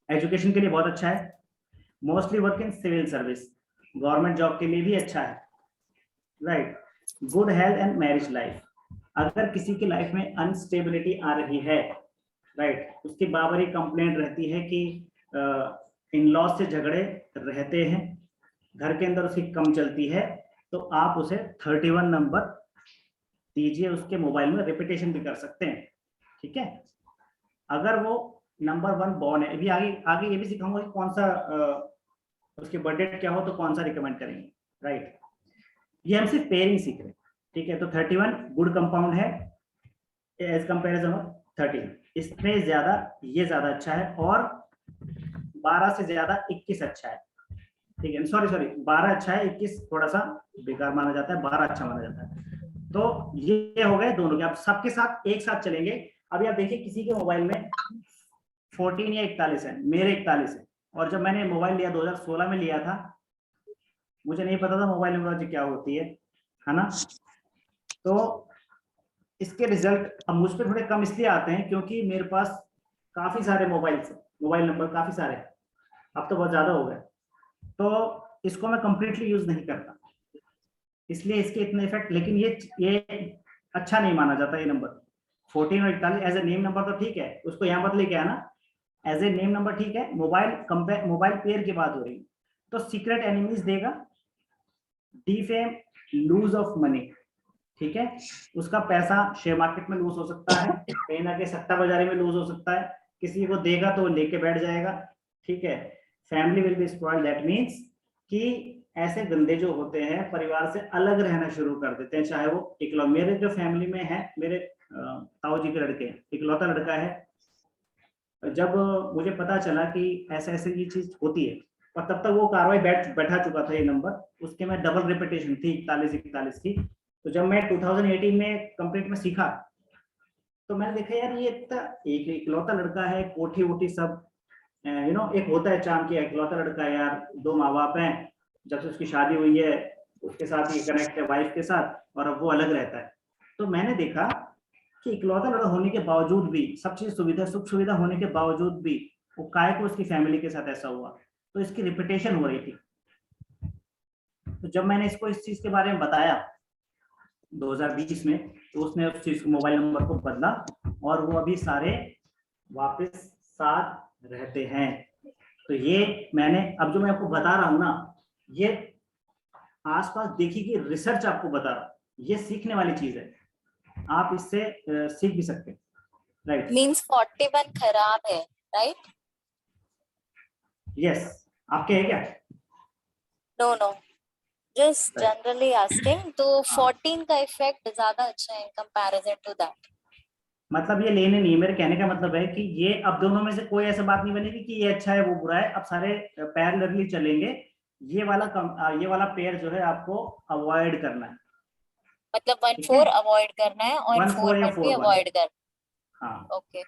Education के लिए बहुत अच्छा है, mostly work in civil service, government job के लिए भी अच्छा है, right. Good health and marriage life, अगर किसी की लाइफ में अनस्टेबिलिटी आ रही है, राइट, उसकी बार-बार कंप्लेंट रहती है कि इन लॉ से झगड़े रहते हैं, घर के अंदर उसकी कम चलती है, तो आप उसे 31 नंबर दीजिए, उसके मोबाइल में रिपीटेशन भी कर सकते हैं, ठीक है। अगर वो नंबर 1 बॉर्न है, अभी आगे आगे ये भी सिखाऊंगा कि कौन सा उसके बर्थडे क्या हो तो कौन सा रिकमेंड करेंगे, राइट। ये हम सिर्फ पेयरिंग सीख रहे हैं, ठीक है। तो 31 गुड कंपाउंड है एज कंपेरिजन ऑफ 13, इसमें ज्यादा ये ज्यादा अच्छा है, और 12 से ज्यादा 21 अच्छा है, ठीक है। सॉरी 12 अच्छा है, 21 थोड़ा सा बेकार माना जाता है, 12 अच्छा माना जाता है। तो ये हो गए दोनों के, आप सबके साथ एक साथ चलेंगे। अभी आप देखिए किसी के मोबाइल में 14 या 41 है, मेरे 41 है, और जब मैंने मोबाइल लिया 2016 में लिया था, मुझे नहीं पता था मोबाइल न्यूमरोलॉजी क्या होती है ना। तो इसके रिजल्ट अब मुझ पर थोड़े कम इसलिए आते हैं क्योंकि मेरे पास काफी सारे मोबाइल नंबर काफी सारे, अब तो बहुत ज्यादा हो गए, तो इसको मैं कंप्लीटली यूज नहीं करता, इसलिए इसके इतने इफेक्ट, लेकिन ये अच्छा नहीं माना जाता ये नंबर 14 और 41 एज ए नेम नंबर तो ठीक है, उसको यहाँ मत लेके आना, एज ए नेम नंबर ठीक है। मोबाइल पेयर की बात हो रही, तो सीक्रेट एनिमीज देगा, डिफेम, लूज ऑफ मनी, ठीक है, उसका पैसा शेयर मार्केट में लूज हो सकता है, कहीं ना कहीं सट्टा बाजारी में लूज हो सकता है, किसी को देगा तो लेके बैठ जाएगा, ठीक है। Family will be spoiled, that means कि ऐसे गंदे जो होते हैं परिवार से अलग रहना शुरू कर देते हैं, चाहे वो इकलौता, मेरे जो फैमिली में है, मेरे ताऊ जी के लड़के इकलौता लड़का है, जब मुझे पता चला कि ऐसे ऐसे ये चीज होती है, और तब तक वो कार्रवाई बैठा चुका था ये नंबर, उसके में डबल रिपीटेशन थी 41 की। तो जब मैं 2018 में कंप्लीट में सीखा, तो मैंने देखा यार ये एक इकलौता लड़का है, कोठी वोठी सब, एक होता है चाम की इकलौता लड़का है यार, 2 माँ बाप हैं, जब से उसकी शादी हुई है उसके साथ ही कनेक्ट है वाइफ के साथ, और अब वो अलग रहता है। तो मैंने देखा कि इकलौता लड़का होने के बावजूद भी, सब चीज सुख सुविधा होने के बावजूद भी, वो काय को उसकी फैमिली के साथ ऐसा हुआ, तो इसकी रिपीटेशन हो रही थी। तो जब मैंने इसको इस चीज के बारे में बताया 2020 में, तो उसने उस चीज को, मोबाइल नंबर को बदला, और वो अभी सारे वापस साथ रहते हैं। तो ये मैंने अब जो मैं आपको बता रहा हूं ना, ये आसपास देखिए कि रिसर्च आपको बता रहा, ये सीखने वाली चीज है, आप इससे सीख भी सकते हैं, राइट। मींस 41 खराब है, राइट? यस, आपके है क्या? No no, just generally asking. तो 14 का इफेक्ट ज्यादा अच्छा है इन कंपैरिजन टू दैट। मतलब ये लेने नहीं, मेरे कहने का मतलब है कि ये अब दोनों में से कोई ऐसा बात नहीं बनेगी कि ये अच्छा है वो बुरा है, अब सारे पैरेलली चलेंगे। ये वाला पेयर जो है आपको अवॉइड करना है, मतलब 1 ठीक है। 4 अवॉइड करना है और 1 4 4 या 1 भी 4 1, अवॉइड करना। हाँ। ओके।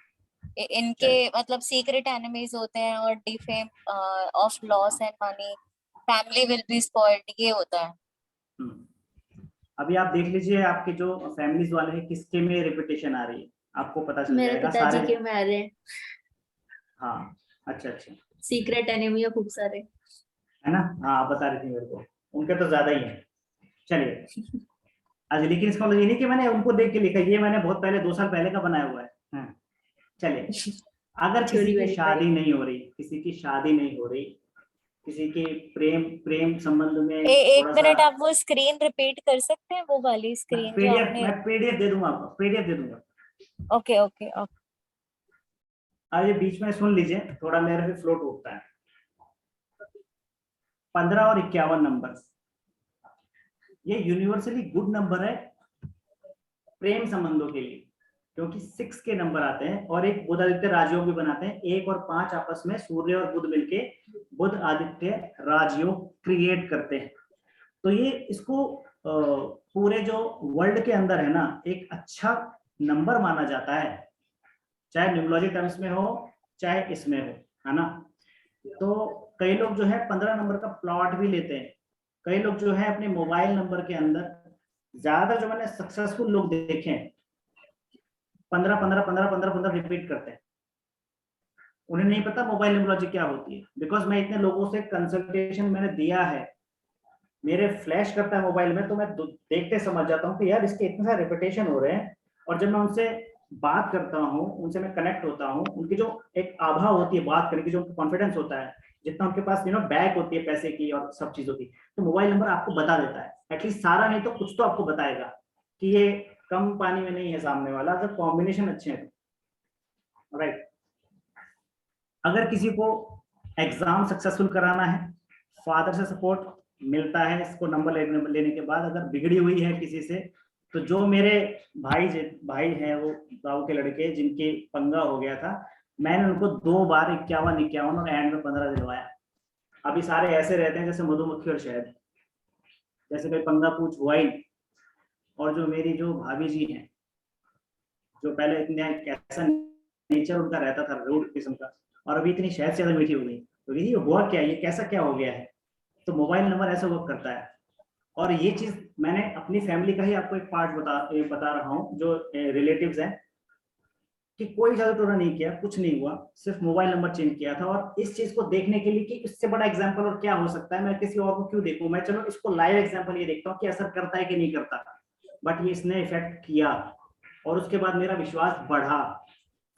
इनके चलिए, मतलब सीक्रेट एनिमीज होते हैं और defame of loss and money, family will be spoiled, ये होता है। अभी आप देख लीजिए आपके जो फैमिलीज वाले हैं किसके में रिपीटेशन आ रही है, आपको पता चल मेरे जाएगा पिताजी सारे। के में आ रहे हैं हाँ, अच्छा अच्छा, सीक्रेट एनिमिया खूब सारे, है ना। हाँ, आप बता रही थी मेरे को, उनके तो ज्यादा ही है। चलिए, अच्छा, लेकिन इसका मतलब ये नहीं कि मैंने उनको देख के लिखा, ये मैंने बहुत पहले 2 साल पहले का बनाया हुआ है। हाँ, चलिए, अगर किसी चोरी की वेरीफाई। शादी नहीं हो रही, किसी की शादी नहीं हो रही, किसी के प्रेम संबंध में एक थोड़ा सा, मिनट, आप वो स्क्रीन रिपीट कर सकते हैं, वो वाली स्क्रीन जो आपने? मैं पीडीएफ दे दूंगा आपको, पीडीएफ दे दूंगा। Okay okay okay. अब ये बीच में सुन लीजिए, थोड़ा मेरे भी फ्लोट उठता है। 15 और 51 नंबर, ये यूनिवर्सली गुड नंबर है प्रेम संबंधों के लिए, क्योंकि 6 के नंबर आते हैं, और एक बुध आदित्य राजयोग भी बनाते हैं, 1 और 5 आपस में सूर्य और बुध मिलके बुध आदित्य राजयोग क्रिएट करते हैं। तो ये इसको पूरे जो वर्ल्ड के अंदर है ना, एक अच्छा नंबर माना जाता है, चाहे न्यूमरोलॉजी टर्म्स में हो चाहे इसमें हो, है ना। तो कई लोग जो है 15 नंबर का प्लॉट भी लेते हैं, कई लोग जो है अपने मोबाइल नंबर के अंदर, ज्यादा जो मैंने सक्सेसफुल लोग देखे हैं 15 15 15 15 15 रिपीट करते हैं। उन्हें नहीं पता मोबाइल न्यूमरोलॉजी क्या होती है, बिकॉज मैं इतने लोगों से कंसल्टेशन मैंने दिया है, मेरे फ्लैश करता है मोबाइल में, तो मैं देखते समझ जाता हूँ कि यार इसके इतने सारे रिपीटेशन हो रहे हैं। और जब मैं उनसे बात करता हूँ, उनसे मैं कनेक्ट होता हूँ, उनकी जो एक आभा होती है बात करने की, जो कॉन्फिडेंस होता है, जितना उनके पास बैग होती है पैसे की और सब चीजों की, तो मोबाइल नंबर आपको बता देता है, एटलीस्ट सारा नहीं तो कुछ तो आपको बताएगा कि ये कम पानी में नहीं है सामने वाला, अगर कॉम्बिनेशन अच्छे हैं। राइट, अगर किसी को एग्जाम सक्सेसफुल कराना है, फादर से सपोर्ट मिलता है इसको नंबर लेने के बाद। अगर बिगड़ी हुई है किसी से, तो जो मेरे भाई हैं वो गाँव के लड़के जिनके पंगा हो गया था, मैंने उनको 2 बार 51 और एंड में 15 दिलवाया। अभी सारे ऐसे रहते हैं जैसे मधुमक्खी और शहद, जैसे कोई पंगा पूछ हुआ ही। और जो मेरी जो भाभी जी हैं, जो पहले इतने कैसा नेचर उनका रहता था रूड किस्म का, और अभी इतनी शहद से ज्यादा मीठी हो गई, तो ये हुआ क्या, ये कैसा क्या हो गया है। तो मोबाइल नंबर ऐसा वर्क करता है। और ये चीज मैंने अपनी फैमिली का ही आपको एक पार्ट बता रहा हूँ, जो रिलेटिव्स हैं, कि कोई ज्यादा टोना नहीं किया, कुछ नहीं हुआ, सिर्फ मोबाइल नंबर चेंज किया था। और इस चीज को देखने के लिए कि इससे बड़ा एग्जांपल और क्या हो सकता है, मैं किसी और को क्यों देखूं, मैं चलो इसको लाइव एग्जांपल ये देखता हूँ कि असर करता है कि नहीं करता। बट ये इसने इफेक्ट किया, और उसके बाद मेरा विश्वास बढ़ा।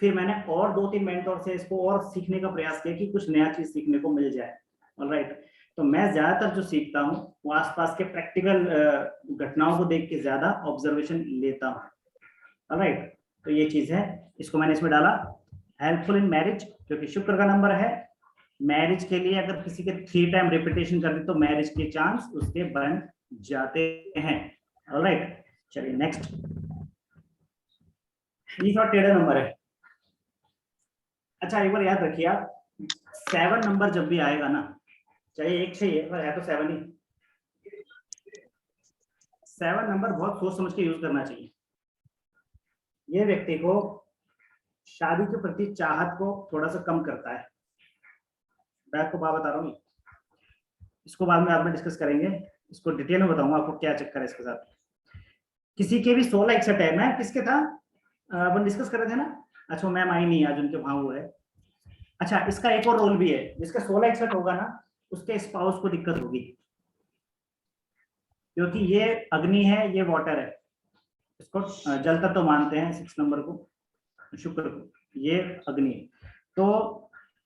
फिर मैंने और 2-3 मेंटोर से इसको और सीखने का प्रयास किया कि कुछ नया चीज सीखने को मिल जाए। ऑलराइट, तो मैं ज्यादातर जो सीखता हूँ वो आसपास के प्रैक्टिकल घटनाओं को देख के ज्यादा ऑब्जर्वेशन लेता हूँ। ऑलराइट, तो ये चीज है, इसको मैंने इसमें डाला। हेल्पफुल इन मैरिज, क्योंकि शुक्र का नंबर है, मैरिज के लिए अगर किसी के 3 टाइम रिपीटेशन कर दे तो मैरिज के चांस उसके बन जाते हैं। ऑलराइट, चलिए नेक्स्ट। ये थोड़ा टेढ़ा नंबर है। अच्छा, एक बार याद रखिए आप, 7 नंबर जब भी आएगा ना, चाहे 1 से पर है तो 7 ही, 7 नंबर बहुत सोच समझ के यूज करना चाहिए। ये व्यक्ति को शादी के प्रति चाहत को थोड़ा सा कम करता है। मैं आपको बात बता रहा हूँ, इसको बाद में डिस्कस करेंगे, इसको डिटेल में बताऊंगा आपको क्या चक्कर है इसके साथ। किसी के भी 16 61 है, मैं किसके था अपन डिस्कस कर रहे थे ना। अच्छा, मैम आई नहीं आज, उनके वहां हुआ है। अच्छा, इसका एक और रोल भी है, जिसका 16 61 होगा ना, उसके स्पाउस को दिक्कत होगी, क्योंकि ये अग्नि है, ये वाटर है, इसको जल तत्व तो मानते हैं 6 नंबर को, शुक्र को, ये अग्नि। तो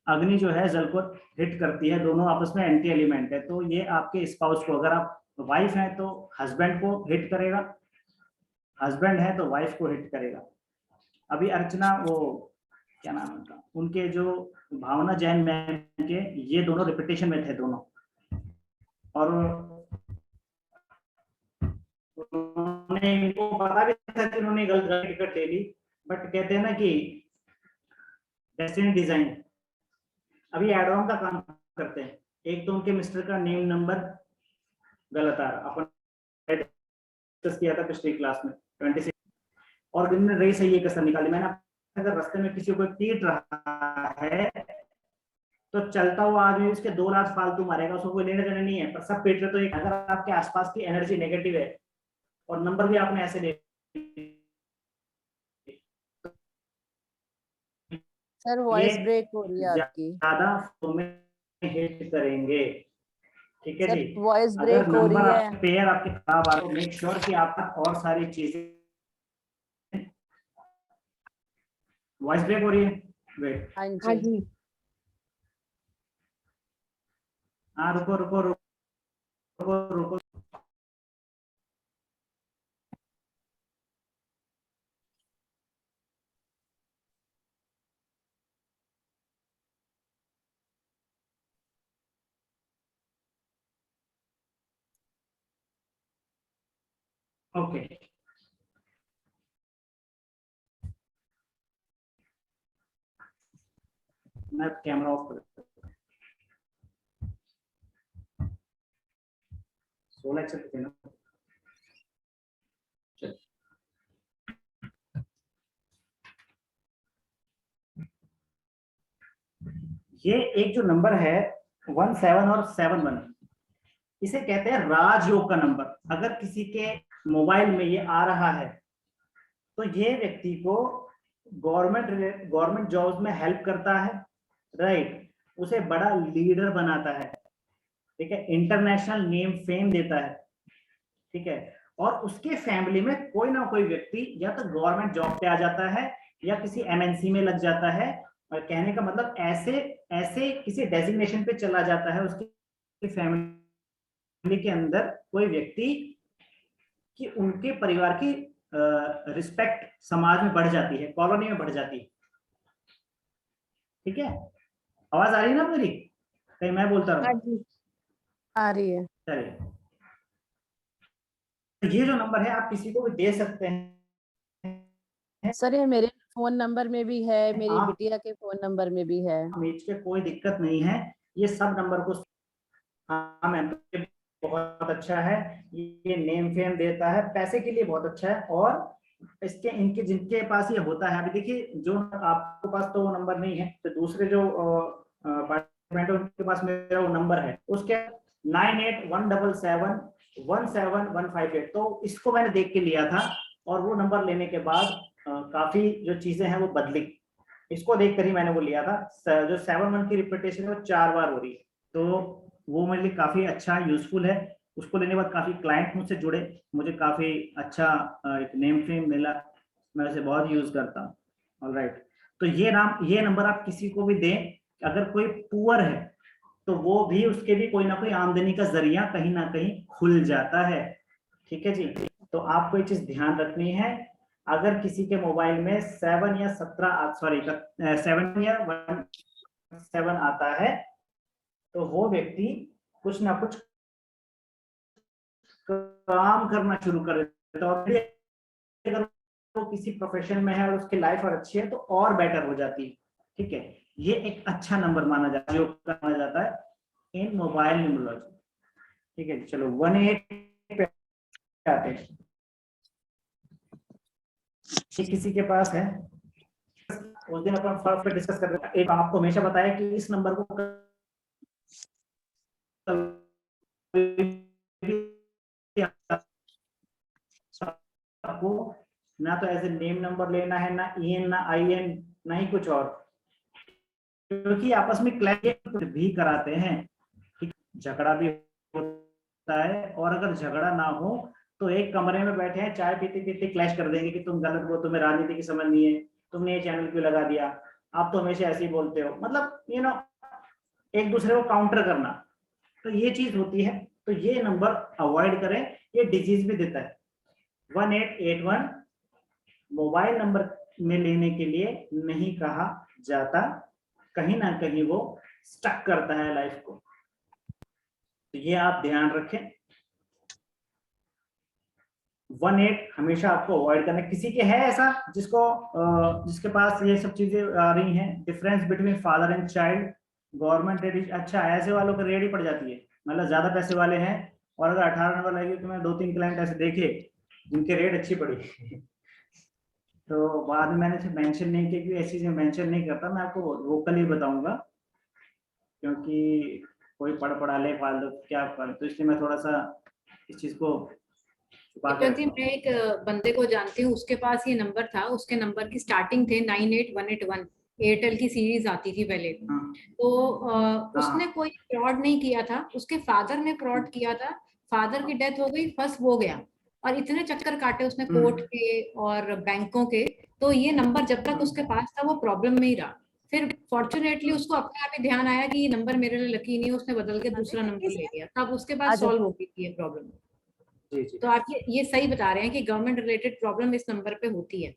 अग्नि जो है जल को हिट करती है, दोनों आपस में एंटी एलिमेंट है। तो ये आपके स्पाउस को, अगर आप वाइफ हैं तो हस्बैंड को हिट करेगा, हस्बैंड है तो वाइफ को हिट करेगा। अभी अर्चना, वो क्या नाम है उनका, उनके जो भावना जैन मैम के, ये दोनों रिपीटेशन में थे दोनों, और उन्होंने, इनको पता भी था कि उन्होंने गलत टिकट ले ली, बट कहते हैं ना कि डेस्टिनी डिजाइन। अभी एड ऑन का काम करते हैं, एक तो उनके मिस्टर का नेम नंबर गलत आ रहा, अपन डिस्कस किया था पिछली क्लास में 26, और दिन में रही सही ये कसर निकाली मैंने। अगर रास्ते में किसी को पीट रहा है तो चलता हुआ आदमी उसके 2 लाख फालतू मारेगा, उसको कोई लेने देने नहीं है, पर सब पीट रहे। तो एक, अगर आपके आसपास की एनर्जी नेगेटिव है और नंबर भी आपने ऐसे ले, सर वॉइस ब्रेक हो रही है आपकी, ज्यादा में हिट करेंगे। ठीक है सर जी, वॉइस अगर ब्रेक हो रही नंबर है। आपके पेयर आपके खराब आ रहे, मेक श्योर कि आप और सारी चीजें। वॉइस ब्रेक हो रही है, वेट, हाँ जी। हाँ रुको रुको रुको रुको। ओके, मैं कैमरा ऑफ कर देता हूं। 16 एक्सेप्ट थे ना, चल। ये एक जो नंबर है 17 और 71, इसे कहते हैं राजयोग का नंबर। अगर किसी के मोबाइल में ये आ रहा है तो ये व्यक्ति को गवर्नमेंट जॉब में हेल्प करता है, राइट, उसे बड़ा लीडर बनाता है, ठीक है, इंटरनेशनल नेम फेम देता है, ठीक है, और उसके फैमिली में कोई ना कोई व्यक्ति या तो गवर्नमेंट जॉब पे आ जाता है या किसी एमएनसी में लग जाता है, और कहने का मतलब ऐसे ऐसे किसी डेजिग्नेशन पे चला जाता है उसकी फैमिली के अंदर कोई व्यक्ति कि उनके परिवार की रिस्पेक्ट समाज में बढ़ जाती है, कॉलोनी में बढ़ जाती है, ठीक है। आवाज आ रही है ना मेरी, कहीं मैं बोलता हाँ रहूं? जी, आ रही है। चलिए, ये जो नंबर है आप किसी को भी दे सकते हैं, सर ये मेरे फोन नंबर में भी है, मेरी आप बिटिया के फोन नंबर में भी है। मेज के कोई दिक्कत नहीं है, ये सब नंबर को, हाँ मैम, तो ये बहुत अच्छा है, ये नेम फेम देता है, पैसे के लिए बहुत अच्छा है, और इसके इनके जिनके पास ये होता है, अभी देखिए जो आपके पास तो वो नंबर नहीं है, तो दूसरे जो पार्टिसिपेंट है उनके पास मेरा वो नंबर है, उसके 9817717158, तो इसको मैंने देख के लिया था, और वो नंबर लेने के बाद काफी जो चीजें हैं वो बदली, इसको देखकर ही मैंने वो लिया था। जो 7-1 की रिपीटेशन है वो 4 बार हो रही है, तो वो मेरे लिए काफी अच्छा यूजफुल है, उसको लेने के बाद काफी क्लाइंट मुझसे जुड़े, मुझे काफी अच्छा एक नेम फेम मिला, मैं उसे बहुत यूज करता हूँ। ऑलराइट, तो ये नंबर आप किसी को भी दें, अगर कोई पुअर है तो वो भी, उसके भी कोई ना कोई आमदनी का जरिया कहीं ना कहीं खुल जाता है, ठीक है जी। तो आपको ये चीज ध्यान रखनी है, अगर किसी के मोबाइल में 7 या 7 आता है तो वो व्यक्ति कुछ ना कुछ काम करना शुरू कर देता है, और अगर वो किसी प्रोफेशन में है और उसकी लाइफ और अच्छी है तो और बेटर हो जाती है, ठीक है। ये एक अच्छा नंबर माना जाता है इन मोबाइल न्यूमरोलॉजी, ठीक है। चलो 18 पे आते हैं, ये किसी के पास है, उस दिन अपन फर्स्ट पे डिस्कस कर रहे थे, एक आपको हमेशा बताया कि इस नंबर को आपको ना तो एज ए नेम नंबर लेना है, ना ईएन ना आईएन, ना ही कुछ और, क्योंकि आपस में क्लैश भी कराते हैं, झगड़ा भी होता है, और अगर झगड़ा ना हो तो एक कमरे में बैठे हैं चाय पीते पीते क्लैश कर देंगे कि तुम गलत हो, तुम्हें राजनीति की समझ नहीं है, तुमने ये चैनल क्यों लगा दिया, आप तो हमेशा ऐसे ही बोलते हो, मतलब एक दूसरे को काउंटर करना, तो ये चीज होती है, तो ये नंबर अवॉइड करें, ये डिजीज भी देता है। 1881 मोबाइल नंबर में लेने के लिए नहीं कहा जाता, कहीं ना कहीं वो स्टक करता है लाइफ को, तो ये आप ध्यान रखें। 18 हमेशा आपको अवॉइड करना है। किसी के है ऐसा जिसके पास ये सब चीजें आ रही हैं, difference between father and child, government rate, अच्छा ऐसे वालों को रेट ही पड़ जाती है, मतलब ज्यादा पैसे वाले हैं, और अगर 18 नंबर लगेगी, तो मैं 2-3 क्लाइंट ऐसे देखे जिनके रेट अच्छी पड़ी तो बाद में मैंने मेंशन नहीं किया, क्योंकि ऐसी चीजें मेंशन नहीं करता, मैं आपको वोकली बताऊंगा, क्योंकि कोई पढ़ा ले फालतू क्या फालतू, तो इसलिए मैं थोड़ा सा इस चीज को छुपा के दीपक जी, रखता मैं एक बंदे को जानती हूँ, उसके पास ये नंबर था, उसके नंबर की स्टार्टिंग थे 98181, एयरटेल की सीरीज आती थी पहले। हूँ। तो उसने हाँ, कोई फ्रॉड नहीं किया था, उसके फादर ने फ्रॉड किया था, फादर की डेथ हो गई, फर्स्ट वो गया, और इतने चक्कर काटे उसने कोर्ट के और बैंकों के, तो ये नंबर जब तक उसके पास था वो प्रॉब्लम में ही रहा। फिर फॉर्चुनेटली उसको अपने आप ही ध्यान आया कि ये नंबर मेरे लिए लकी नहीं है, उसने बदल के दूसरा नंबर ले लिया, तब उसके बाद आज सॉल्व हो गई थी ये प्रॉब्लम। जी जी। तो आप ये सही बता रहे हैं कि गवर्नमेंट रिलेटेड प्रॉब्लम इस नंबर पे होती है।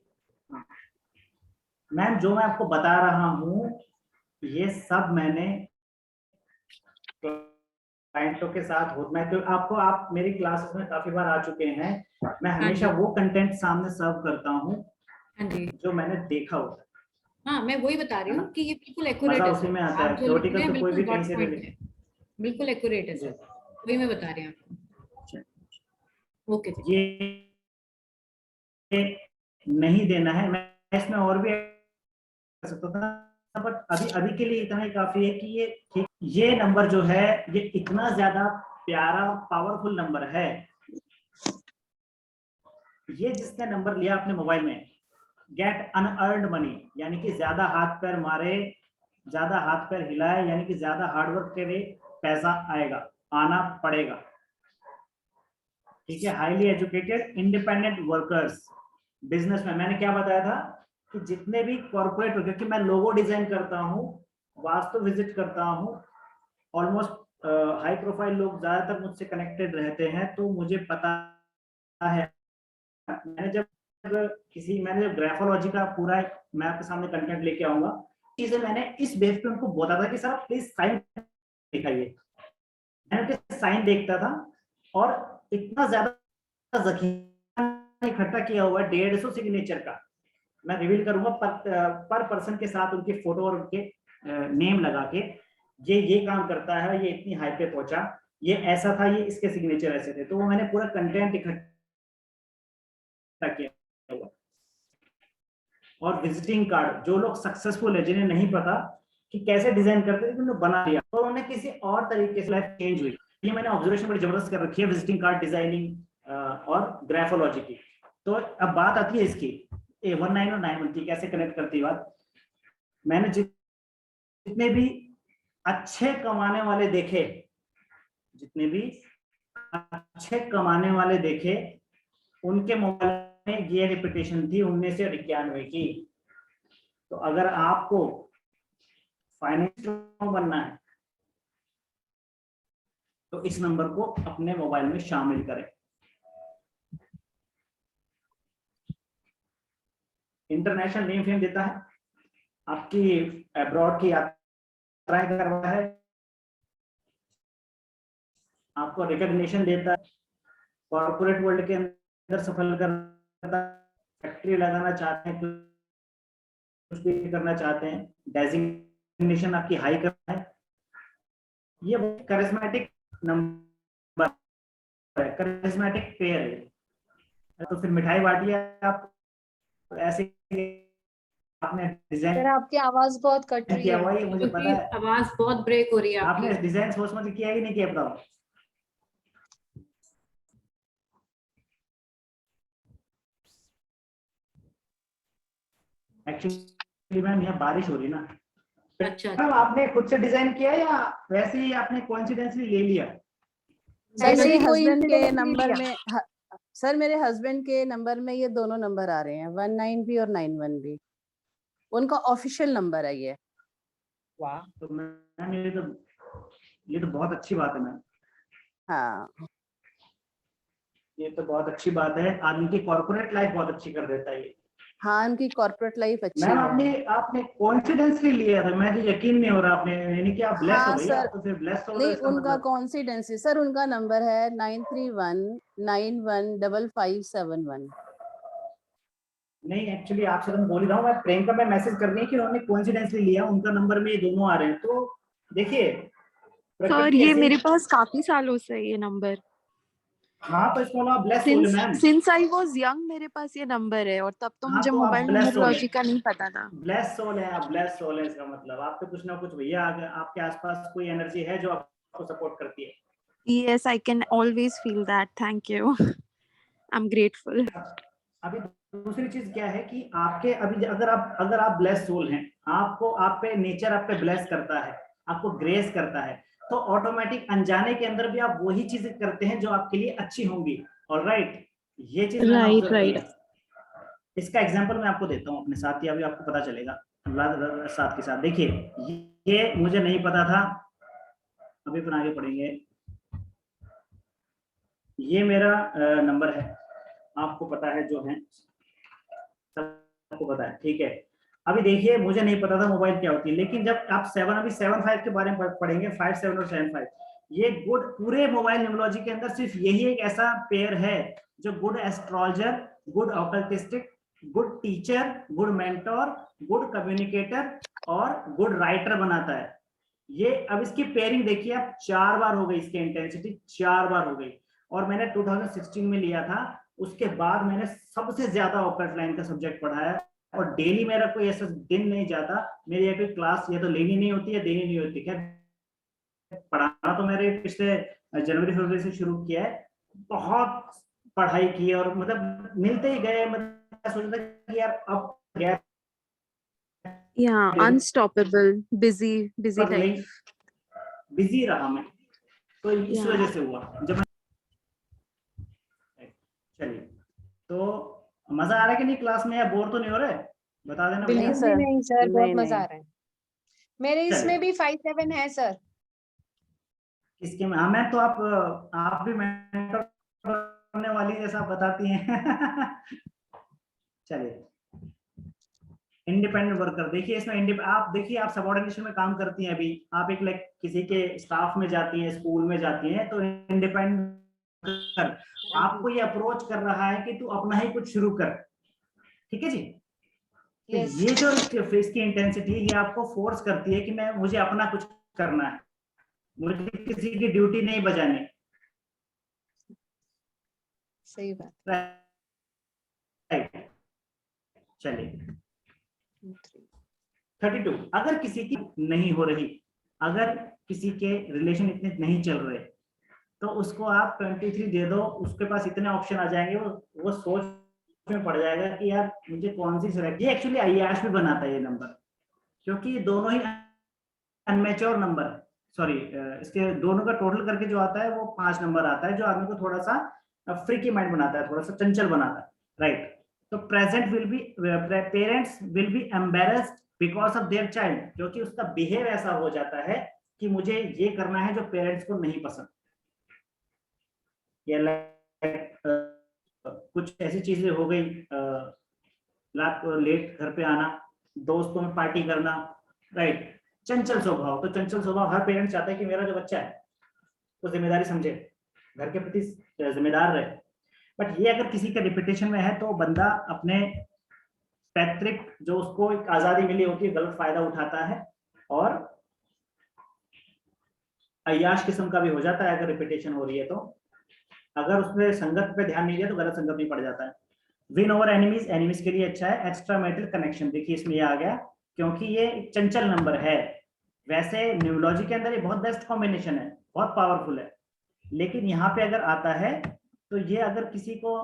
मैम जो मैं आपको बता रहा हूँ ये सब मैंने क्लाइंटों के साथ हो, मैं तो आपको, आप मेरी क्लासेस में काफी बार आ चुके हैं, मैं हमेशा वो कंटेंट सामने सर्व करता हूँ हाँ जी, जो मैंने देखा होता है, हाँ मैं वही बता रही है हूँ ना, कि ये बिल्कुल एक्यूरेट मजा है उसी सर, में आता आप है, जो लिख रहे थ्योरेटिकल हैं तो कोई भी बिल्कुल कहीं डॉट से भी पॉइंट है, बिल्कुल एक्यूरेट है सर, वही मैं बता रही हूँ आपको। ओके जी। ये नहीं देना है, मैं इसमें और भी कर सकता था, बट अभी अभी के लिए इतना ही काफी है कि ये नंबर जो है ये इतना ज्यादा प्यारा पावरफुल नंबर है, ये जिसने नंबर लिया अपने मोबाइल में, गेट अनअर्न्ड मनी, यानी कि ज्यादा हाथ पैर मारे ज्यादा हाथ पैर हिलाए, यानी कि ज्यादा हार्डवर्क करे, पैसा आएगा, आना पड़ेगा। ठीक है, highly educated independent workers, business में मैंने क्या बताया था कि जितने भी कॉर्पोरेट, क्योंकि मैं लोगो डिजाइन करता हूँ, वास्तु विजिट करता हूँ, ऑलमोस्ट हाई प्रोफाइल लोग ज्यादातर मुझसे कनेक्टेड रहते हैं, तो मुझे पता है। मैंने जब ग्राफोलॉजी का पूरा मैं आपके सामने कंटेंट लेके आऊंगा, चीजें मैंने इस बेस पे उनको बोला था कि सर प्लीज साइन दिखाइए। मैंने साइन देखता था और इतना ज्यादा जखीरा इकट्ठा किया हुआ है, 150 सिग्नेचर का, मैं रिवील करूंगा पर पर्सन के साथ उनके फोटो और उनके नेम लगा के, ये काम करता है, ये इतनी हाई पे पहुंचा, ये ऐसा था, ये इसके सिग्नेचर ऐसे थे। तो वो मैंने पूरा कंटेंट इकट्ठा किया हुआ। और विजिटिंग कार्ड, जो लोग सक्सेसफुल है, जिन्हें नहीं पता कि कैसे डिजाइन करते थे, उन्होंने बना लिया और उन्हें किसी और तरीके से लाइफ चेंज हुई। ये मैंने ऑब्जर्वेशन बड़ी जबरदस्त कर रखी है विजिटिंग कार्ड डिजाइनिंग और ग्राफोलॉजी की। तो अब बात आती है इसकी 19 और 91 की कैसे कनेक्ट करती है बात। मैंने जितने भी अच्छे कमाने वाले देखे, जितने भी अच्छे कमाने वाले देखे, उनके मोबाइल में ये रिपीटेशन थी 1991 की। तो अगर आपको फाइनेंशियल बनना है तो इस नंबर को अपने मोबाइल में शामिल करें। इंटरनेशनल नेम फेम देता है, आपकी अब्रॉड की यात्राएं करवाता है, आपको रिकॉग्निशन देता है, कॉर्पोरेट वर्ल्ड के अंदर सफल करता है, फैक्ट्री लगाना चाहते हैं, कुछ भी करना चाहते हैं, डेजिग्नेशन आपकी हाई करना है। ये करिश्मेटिक नंबर है, करिश्मेटिक पेयर है। तो फिर मिठाई बांटिए आप, ऐसे आपने डिजाइन सर आपकी आवाज बहुत कट रही किया हुआ है। है, मुझे पता है। आवाज बहुत ब्रेक हो रही है आपने आपकी। डिजाइन सोच समझ किया ही नहीं किया, बताओ। एक्चुअली मैम यहाँ बारिश हो रही ना। अच्छा मैम आपने खुद से डिजाइन किया या वैसे ही आपने कोइंसिडेंटली ले लिया? सर ऐसे मेरे ही कोई हस्बैंड के incident नंबर लिया। में सर मेरे हस्बैंड के नंबर में ये दोनों नंबर आ रहे हैं, 19 भी और 91 भी। उनका ऑफिशियल नंबर है ये। वाह, तो मैम ये तो बहुत अच्छी बात है मैम। हाँ ये तो बहुत अच्छी बात है, आदमी की कॉर्पोरेट लाइफ बहुत अच्छी कर देता है ये। हाँ, उनकी कॉर्पोरेट लाइफ अच्छी मैम है। आपने कोइंसिडेंटली लिया था, मैं यकीन नहीं हो रहा आपने, यानी कि आप ब्लेस हो हाँ गई, सर, आप तो फिर ब्लेस हो गए नहीं इसका उनका मतलब। कॉन्सिडेंस सर, उनका नंबर है 9319155571। नहीं एक्चुअली आपसे तो मैं बोल ही रहा हूँ, मैं प्रियंका में मैसेज कर रही है कि उन्होंने कोइंसिडेंटली लिया, उनका नंबर में ये दोनों आ रहे हैं। तो देखिए सर प्रकृति ये ऐसे मेरे ही, पास काफी सालों से है ये नंबर। हाँ तो इसको आप ब्लेस हो ma'am. Since I was young मेरे पास ये नंबर है, और तब तो हाँ मुझे तो आप मोबाइल ब्लेस सोल न्यूमरोलॉजी है, का नहीं पता था। ब्लेस सोल है, आप ब्लेस सोल है, इसका मतलब आप पे कुछ ना कुछ भैया आपके आसपास कोई एनर्जी है जो आपको सपोर्ट करती है। Yes, I can always feel that. Thank you. I'm grateful. अभी दूसरी चीज क्या है कि आपके अभी अगर आप ब्लेस सोल हैं, आपको आप पे नेचर आप पे ब्लेस करता है, आपको ग्रेस करता है, तो ऑटोमेटिक अनजाने के अंदर भी आप वही चीजें करते हैं जो आपके लिए अच्छी होंगी। ऑलराइट, ये चीज मैंने Right, ऑब्जर्व की right. है। इसका एग्जांपल मैं आपको देता हूँ अपने साथ, या अभी आपको पता चलेगा साथ के साथ। देखिए ये मुझे नहीं पता था, अभी फिर आगे पढ़ेंगे। ये मेरा नंबर है, आपको पता है, जो है सबको पता है, ठीक है। अभी देखिए मुझे नहीं पता था मोबाइल क्या होती है, लेकिन जब आप 7-5 के बारे में पढ़ेंगे, 5, 7 और 7-5, ये गुड, पूरे मोबाइल न्यूमरोलॉजी के अंदर सिर्फ यही एक ऐसा पेयर है जो good astrologer, good occultistic, good teacher, good mentor, good communicator और गुड राइटर बनाता है। ये अब इसकी पेयरिंग देखिए आप, 4 बार हो गई इसकी इंटेंसिटी, 4 बार हो गई। और मैंने 2016 में लिया था, उसके बाद मैंने सबसे ज्यादा ऑकल्ट लाइन का सब्जेक्ट पढ़ा है, और डेली मेरा कोई ऐसा दिन नहीं जाता मेरी ये कोई क्लास या तो लेनी नहीं होती या देनी नहीं होती। खैर पढ़ाना तो मैंने पिछले जनवरी फरवरी से शुरू किया है, बहुत पढ़ाई की है, और मतलब मिलते ही गए, मतलब सोचता कि यार अब गया Yeah, unstoppable, busy पर नहीं, life. बिजी रहा मैं, तो इस Yeah. वजह से हुआ। जब मैं चलिए, तो मजा आ रहा है कि नहीं क्लास में, या बोर तो नहीं हो रहे? बता देना भैया। बिल्कुल भी नहीं सर, बहुत नहीं, मजा नहीं। आ रहा है। मेरे इसमें चलिए, भी 5-7 है सर। किसके में? हाँ मैम, तो आप भी मेंटर बनने वाली जैसा बताती हैं। चलिए, इंडिपेंडेंट वर्कर, देखिए इसमें आप देखिए, आप सबऑर्डिनेशन में काम करती हैं अभी, आप एक लाइक किसी के स्टाफ में जाती हैं, स्कूल में जाती हैं, तो इंडिपेंडेंट आपको ये अप्रोच कर रहा है कि तू अपना ही कुछ शुरू कर। ठीक है जी? तो Yes. ये जो इसकी इंटेंसिटी, ये आपको फोर्स करती है कि मुझे अपना कुछ करना है, मुझे किसी की ड्यूटी नहीं बजानी। सही बात। राइट, चलिए 32, अगर किसी की नहीं हो रही, अगर किसी के रिलेशन इतने नहीं चल रहे, तो उसको आप 23 दे दो, उसके पास इतने ऑप्शन आ जाएंगे, वो सोच में पड़ जाएगा कि यार मुझे कौन सी सिलेक्ट। ये एक्चुअली अय्याश भी बनाता है ये नंबर, क्योंकि ये दोनों ही अनमेच्योर नंबर, सॉरी, इसके दोनों का टोटल करके जो आता है वो 5 नंबर आता है, जो आदमी को थोड़ा सा फ्रीकी माइंड बनाता है, थोड़ा सा चंचल बनाता है। राइट, तो present will be, parents will be embarrassed because of their child, क्योंकि उसका बिहेव ऐसा हो जाता है कि मुझे ये करना है जो पेरेंट्स को नहीं पसंद। या कुछ ऐसी चीजें हो गई, रात को लेट घर पे आना, दोस्तों में पार्टी करना, राइट, चंचल स्वभाव। तो चंचल स्वभाव हर पेरेंट्स चाहता है कि मेरा जो बच्चा है वो जिम्मेदारी समझे, घर के प्रति जिम्मेदार रहे। बट ये अगर किसी का रिपीटेशन में है, तो बंदा अपने पैतृक जो उसको एक आजादी मिली होती है, गलत फायदा उठाता है, और अय्याश किस्म का भी हो जाता है अगर रिपीटेशन हो रही है। तो अगर उसमें संगत पे ध्यान नहीं दिया तो गलत संगत में पड़ जाता है। विन ओवर एनिमीज, एनिमीज के लिए अच्छा है। एक्स्ट्रा मैरिटल कनेक्शन, देखिए इसमें ये आ गया क्योंकि ये एक चंचल नंबर है। वैसे न्यूमरोलॉजी के अंदर ये बहुत बेस्ट कॉम्बिनेशन है, बहुत पावरफुल है, लेकिन यहाँ पे अगर आता है तो ये अगर किसी को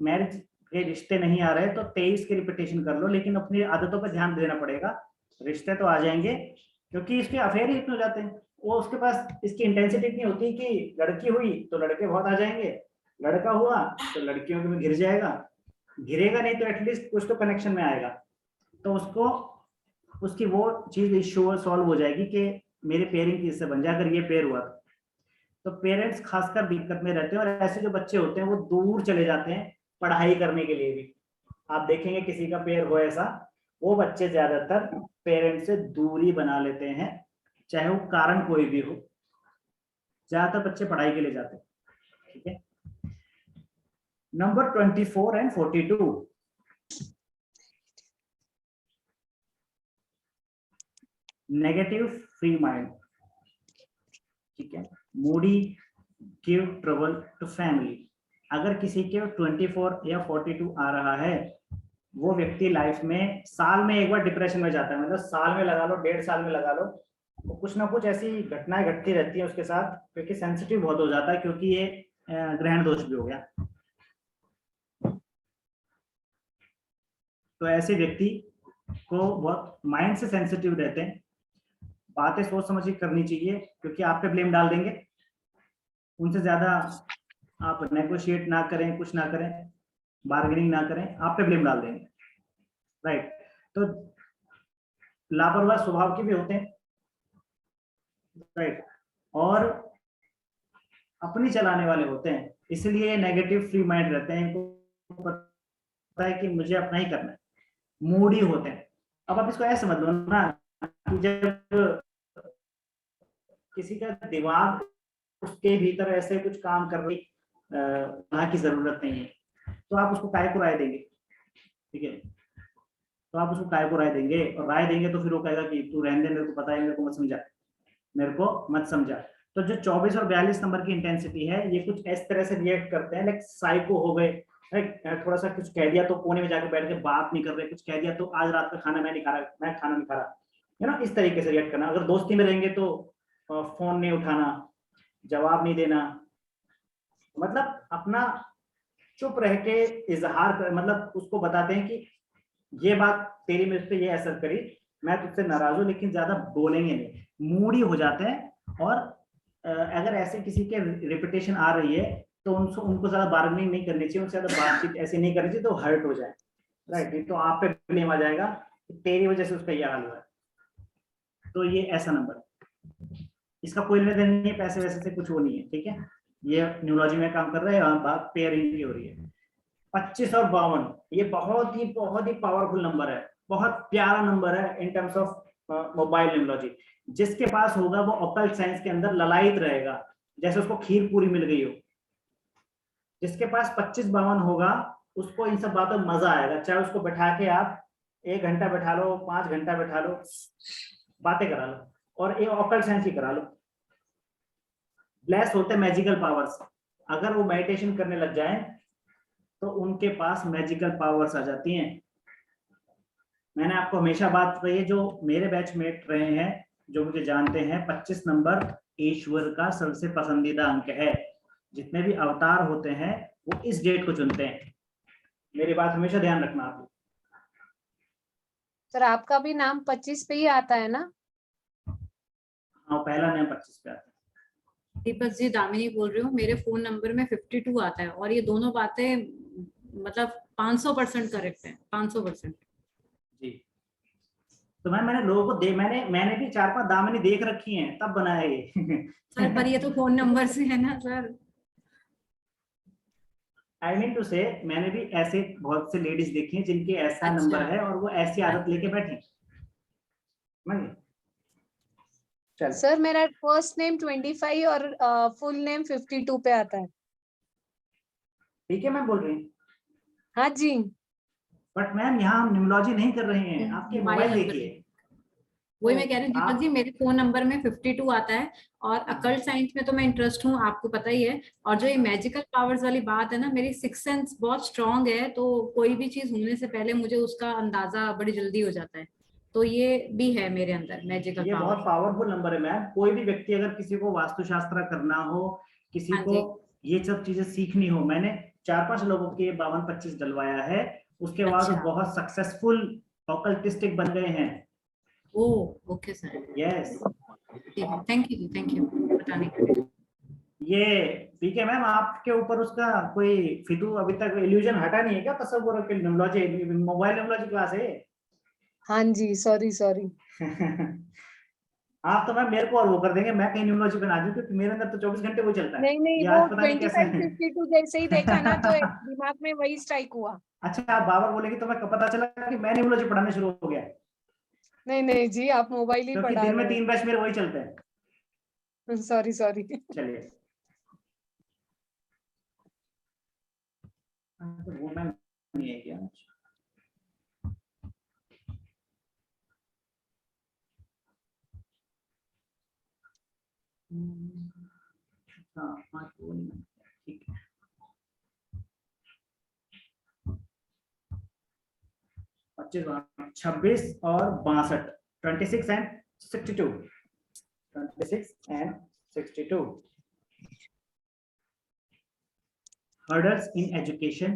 मैरिज के रिश्ते नहीं आ रहे तो 23 की रिपीटेशन कर लो, लेकिन अपनी आदतों पर ध्यान देना पड़ेगा। रिश्ते तो आ जाएंगे क्योंकि इसके अफेयर ही इतने हो जाते हैं, वो उसके पास इसकी इंटेंसिटी इतनी होती है कि लड़की हुई तो लड़के बहुत आ जाएंगे, लड़का हुआ तो लड़कियों में घिर जाएगा, घिरेगा नहीं तो एटलीस्ट कुछ तो कनेक्शन में आएगा, तो उसको उसकी वो चीज इश्यू सॉल्व हो जाएगी कि मेरे पेयरिंग किससे बन जाए। अगर ये पेयर हुआ तो पेरेंट्स खासकर दिक्कत में रहते हैं, और ऐसे जो बच्चे होते हैं वो दूर चले जाते हैं पढ़ाई करने के लिए भी। आप देखेंगे किसी का पेयर हो ऐसा, वो बच्चे ज्यादातर पेरेंट्स से दूरी बना लेते हैं, चाहे वो कारण कोई भी हो। ज्यादातर बच्चे पढ़ाई के लिए जाते हैं। ठीक है, number 24 and 42, negative free mind. ठीक है, moody, give trouble to family. अगर किसी के 24 या 42 आ रहा है, वो व्यक्ति लाइफ में साल में एक बार डिप्रेशन में जाता है, मतलब साल में लगा लो, 1.5 साल में लगा लो, तो कुछ ना कुछ ऐसी घटनाएं घटती रहती है उसके साथ, क्योंकि सेंसिटिव बहुत हो जाता है, क्योंकि ये ग्रहण दोष भी हो गया। तो ऐसे व्यक्ति को बहुत माइंड से सेंसिटिव रहते हैं, बातें सोच समझ के करनी चाहिए, क्योंकि आप पे ब्लेम डाल देंगे। उनसे ज्यादा आप नेगोशिएट ना करें, कुछ ना करें, बार्गेनिंग ना करें, आप पे ब्लेम डाल देंगे। राइट, तो लापरवाह स्वभाव के भी होते हैं। राइट, और अपनी चलाने वाले होते हैं, इसलिए नेगेटिव फ्री माइंड रहते हैं, इनको पता है कि मुझे अपना ही करना है। मूडी होते हैं। अब आप इसको ऐसे समझ लो ना कि जब किसी का दिमाग उसके भीतर ऐसे कुछ काम करने की जरूरत नहीं है, तो आप उसको काय को राय देंगे। ठीक है, तो आप उसको काय को राय देंगे, और राय देंगे तो फिर वो कहेगा कि तू रहने दे, मेरे को पता है, मेरे को मत समझा, मेरे को मत समझा। तो जो 24 और 42 नंबर की इंटेंसिटी है, ये कुछ इस तरह से रिएक्ट करते हैं, लाइक साइको हो गए। थोड़ा सा कुछ कह दिया तो कोने में जाकर बैठ के बात नहीं कर रहे, कुछ कह दिया तो आज रात का खाना मैं नहीं खा रहा, मैं खाना नहीं खा रहा, है ना, इस तरीके से रिएक्ट करना। अगर दोस्ती में रहेंगे तो फोन नहीं उठाना, जवाब नहीं देना, मतलब अपना चुप रह के इजहार कर, मतलब उसको बताते हैं कि ये बात तेरी मेरे पे ये असर करी, मैं तुझसे नाराज हूँ, लेकिन ज्यादा बोलेंगे नहीं, मूड ही हो जाते हैं। और अगर ऐसे किसी के रिपीटेशन आ रही है तो उनको उनको ज्यादा बार्गेनिंग नहीं करनी चाहिए, उनसे ज्यादा बातचीत ऐसे नहीं करनी चाहिए तो हर्ट हो जाए, राइट। नहीं तो आप पे ब्लेम आ जाएगा कि तेरी वजह से उसका ये हाल हुआ है। तो ये ऐसा नंबर, इसका कोई लेन देन नहीं है, पैसे वैसे से कुछ वो नहीं है, ठीक है। ये न्यूमरोलॉजी में काम कर रहा है और बात पेयरिंग की हो रही है। 25 और 52 ये बहुत ही पावरफुल नंबर है, बहुत प्यारा नंबर है in terms of mobile numerology. जिसके पास होगा वो ऑकल्ट साइंस के अंदर ललायत रहेगा, जैसे उसको खीर पूरी मिल गई हो। जिसके पास 25-52 होगा उसको इन सब बातों में मजा आएगा, चाहे उसको बैठा के आप 1 घंटा बैठा लो, 5 घंटा बैठा लो, बातें करा लो, और एक ऑकल्ट साइंस ही करा लो। ब्लेस होते मैजिकल पावर्स, अगर वो मेडिटेशन करने लग जाए तो उनके पास मैजिकल पावर्स आ जाती हैं। मैंने आपको हमेशा बात कही है, जो मेरे बैचमेट रहे हैं, जो मुझे जानते हैं, 25 नंबर ईश्वर का सबसे पसंदीदा अंक है। जितने भी अवतार होते हैं वो इस डेट को चुनते हैं, मेरी बात हमेशा ध्यान रखना आप। सर आपका भी नाम 25 पे ही आता है ना? हाँ, पहला नाम 25 पे आता है। दीपक जी, दामिनी बोल रही हूँ। मेरे फोन नंबर में 52 आता है, और ये दोनों बातें मतलब 500% करेक्ट है, 500%। जी, तो मैंने लोगों को मैंने भी 4-5 दामिनी देख रखी हैं, तब बनाया ये। सर पर ये तो फोन नंबर से है ना सर। आई मीन टू से, मैंने भी ऐसे बहुत से लेडीज देखी हैं जिनके ऐसा अच्छा। नंबर है और वो ऐसी आदत लेके बैठी। चल, सर मेरा फर्स्ट नेम 25 और फुल नेम 52 पे आता है। ठीक है, मैं बोल रही हूँ, हाँ जी। बट मैम यहाँ हम न्यूमरोलॉजी नहीं कर रहे हैं, आपके मोबाइल देखिए। वही मैं कह रही हूँ दीपक जी, मेरे फोन नंबर में 52 आता है, और अकल्ट साइंस में तो मैं इंटरेस्ट हूँ, आपको पता ही है। और जो ये मैजिकल पावर्स वाली बात है ना, मेरी सिक्स सेंस बहुत स्ट्रांग है, तो कोई भी चीज होने से पहले मुझे उसका अंदाजा बड़ी जल्दी हो जाता है। तो ये भी है मेरे अंदर मैजिकल ये बहुत पावर। पावरफुल नंबर है मैम। कोई भी व्यक्ति अगर किसी को वास्तुशास्त्र करना हो, किसी हाँ को जी। ये सब चीजें सीखनी हो, मैंने 4-5 लोगों के 52-25 डलवाया है, उसके बाद वो अच्छा। बहुत सक्सेसफुल ऑकल्टिस्टिक बन गए हैं। ओ ओके सर, यस, ठीक है, थैंक यू जी, थैंक यू बताने के लिए। ये ठीक है मैम, आपके ऊपर उसका कोई फितू अभी तक इल्यूजन हटा नहीं है क्या? तसव्वुर के न्यूमरोलॉजी, मोबाइल न्यूमरोलॉजी क्लास है। हाँ जी, सॉरी। आप तो मैम मेरे को और वो कर देंगे, मैं कहीं न्यूमरोलॉजी बना दूं, क्योंकि मेरे अंदर तो 24 घंटे वो चलता है। नहीं ये वो आज पता नहीं कैसे 25-52 जैसे ही देखा ना तो दिमाग में वही स्ट्राइक हुआ। अच्छा, आप बाबर बोलेगी तो मैं पता चला कि मैं न्यूमरोलॉजी पढ़ाने शुरू हो गया, नहीं जी, आप मोबाइल ही क्योंकि पढ़ा दिन में रहे 3 बैच मेरे वही चलते हैं। हैं। सॉरी। चलिए, तो वो मैम नहीं है क्या? हाँ, 5 ठीक है। 26 और 62, 26 and 62, 26 and 62। Hurdles in education,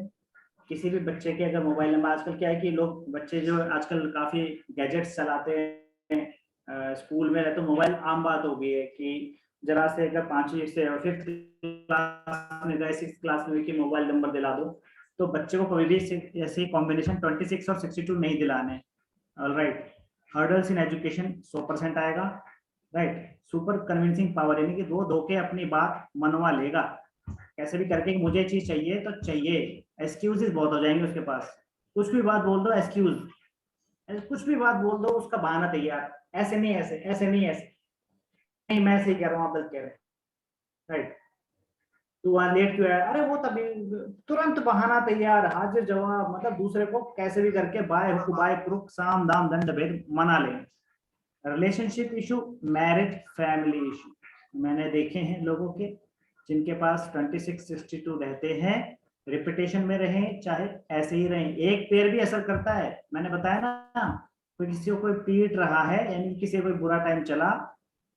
किसी भी बच्चे के अगर मोबाइल नंबर, आजकल क्या है कि लोग बच्चे जो आजकल काफी गैजेट्स चलाते हैं स्कूल में, तो मोबाइल आम बात हो गई है कि जरा से अगर 5वीं से 5th क्लास में गए, 6th क्लास में कि मोबाइल नंबर दिला दो, तो बच्चे को कभी भी ऐसे कॉम्बिनेशन 26 और 62 नहीं दिलाने। ऑलराइट, हर्डल्स इन एजुकेशन 100% आएगा, राइट। सुपर कन्विंसिंग पावर, यानी कि वो धोखे अपनी बात मनवा लेगा कैसे भी करके कि मुझे चीज चाहिए तो चाहिए। एक्सक्यूजेस बहुत हो जाएंगे उसके पास, कुछ भी बात बोल दो एक्सक्यूज, कुछ भी बात बोल दो उसका बहाना तैयार, ऐसे नहीं ऐसे, ऐसे नहीं ऐसे, नहीं मैं सही कह रहा हूँ आप गलत कह रहे हैं, राइट। तू वहां लेट क्यों आया? अरे वो तभी, तुरंत बहाना तैयार, हाजिर जवाब, मतलब दूसरे को कैसे भी करके बाय हुक बाय क्रुक, साम दाम दंड भेद मना लें। Relationship issue, marriage, family issue, मैंने देखे हैं लोगों के जिनके पास 26-62 रहते हैं, रिपीटेशन में रहें चाहे ऐसे ही रहें, एक पेड़ भी असर करता है। मैंने बताया ना, कोई किसी को कोई पीट रहा है, यानी किसी को बुरा टाइम चला,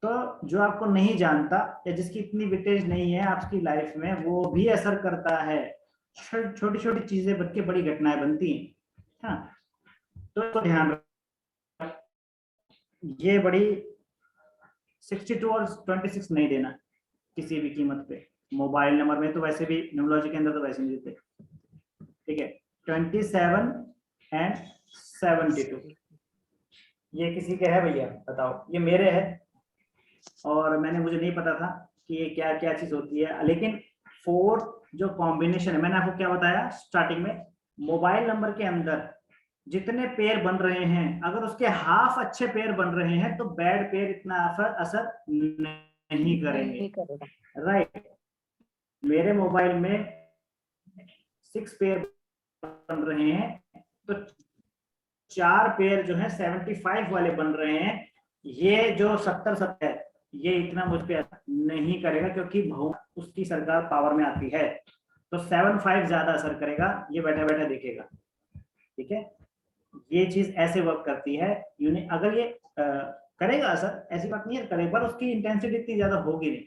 तो जो आपको नहीं जानता या जिसकी इतनी विटेज नहीं है आपकी लाइफ में, वो भी असर करता है। छोटी छोटी चीजें बन के बड़ी घटनाएं बनती हैं। हाँ, तो ध्यान ये बड़ी 62 और 26 नहीं देना किसी भी कीमत पे। मोबाइल नंबर में तो वैसे भी न्यूमरोलॉजी के अंदर तो वैसे नहीं देते, ठीक है। 27 एंड 72 ये किसी के है भैया बताओ? ये मेरे है, और मुझे नहीं पता था कि ये क्या क्या चीज होती है। लेकिन 4 जो कॉम्बिनेशन है, मैंने आपको क्या बताया स्टार्टिंग में, मोबाइल नंबर के अंदर जितने पेयर बन रहे हैं अगर उसके हाफ अच्छे पेयर बन रहे हैं तो बैड पेयर इतना असर नहीं करेंगे, राइट। मेरे मोबाइल में 6 पेयर बन रहे हैं तो 4 पेयर जो है 75 वाले बन रहे हैं। ये जो 70 है ये इतना मुझ पे नहीं करेगा क्योंकि उसकी सरकार पावर में आती है, तो 75 ज्यादा असर करेगा, ये बैठा बैठा देखेगा, ठीक है। ये चीज ऐसे वर्क करती है। अगर ये करेगा असर, ऐसी बात नहीं है करेगा, पर उसकी इंटेंसिटी इतनी ज्यादा होगी नहीं।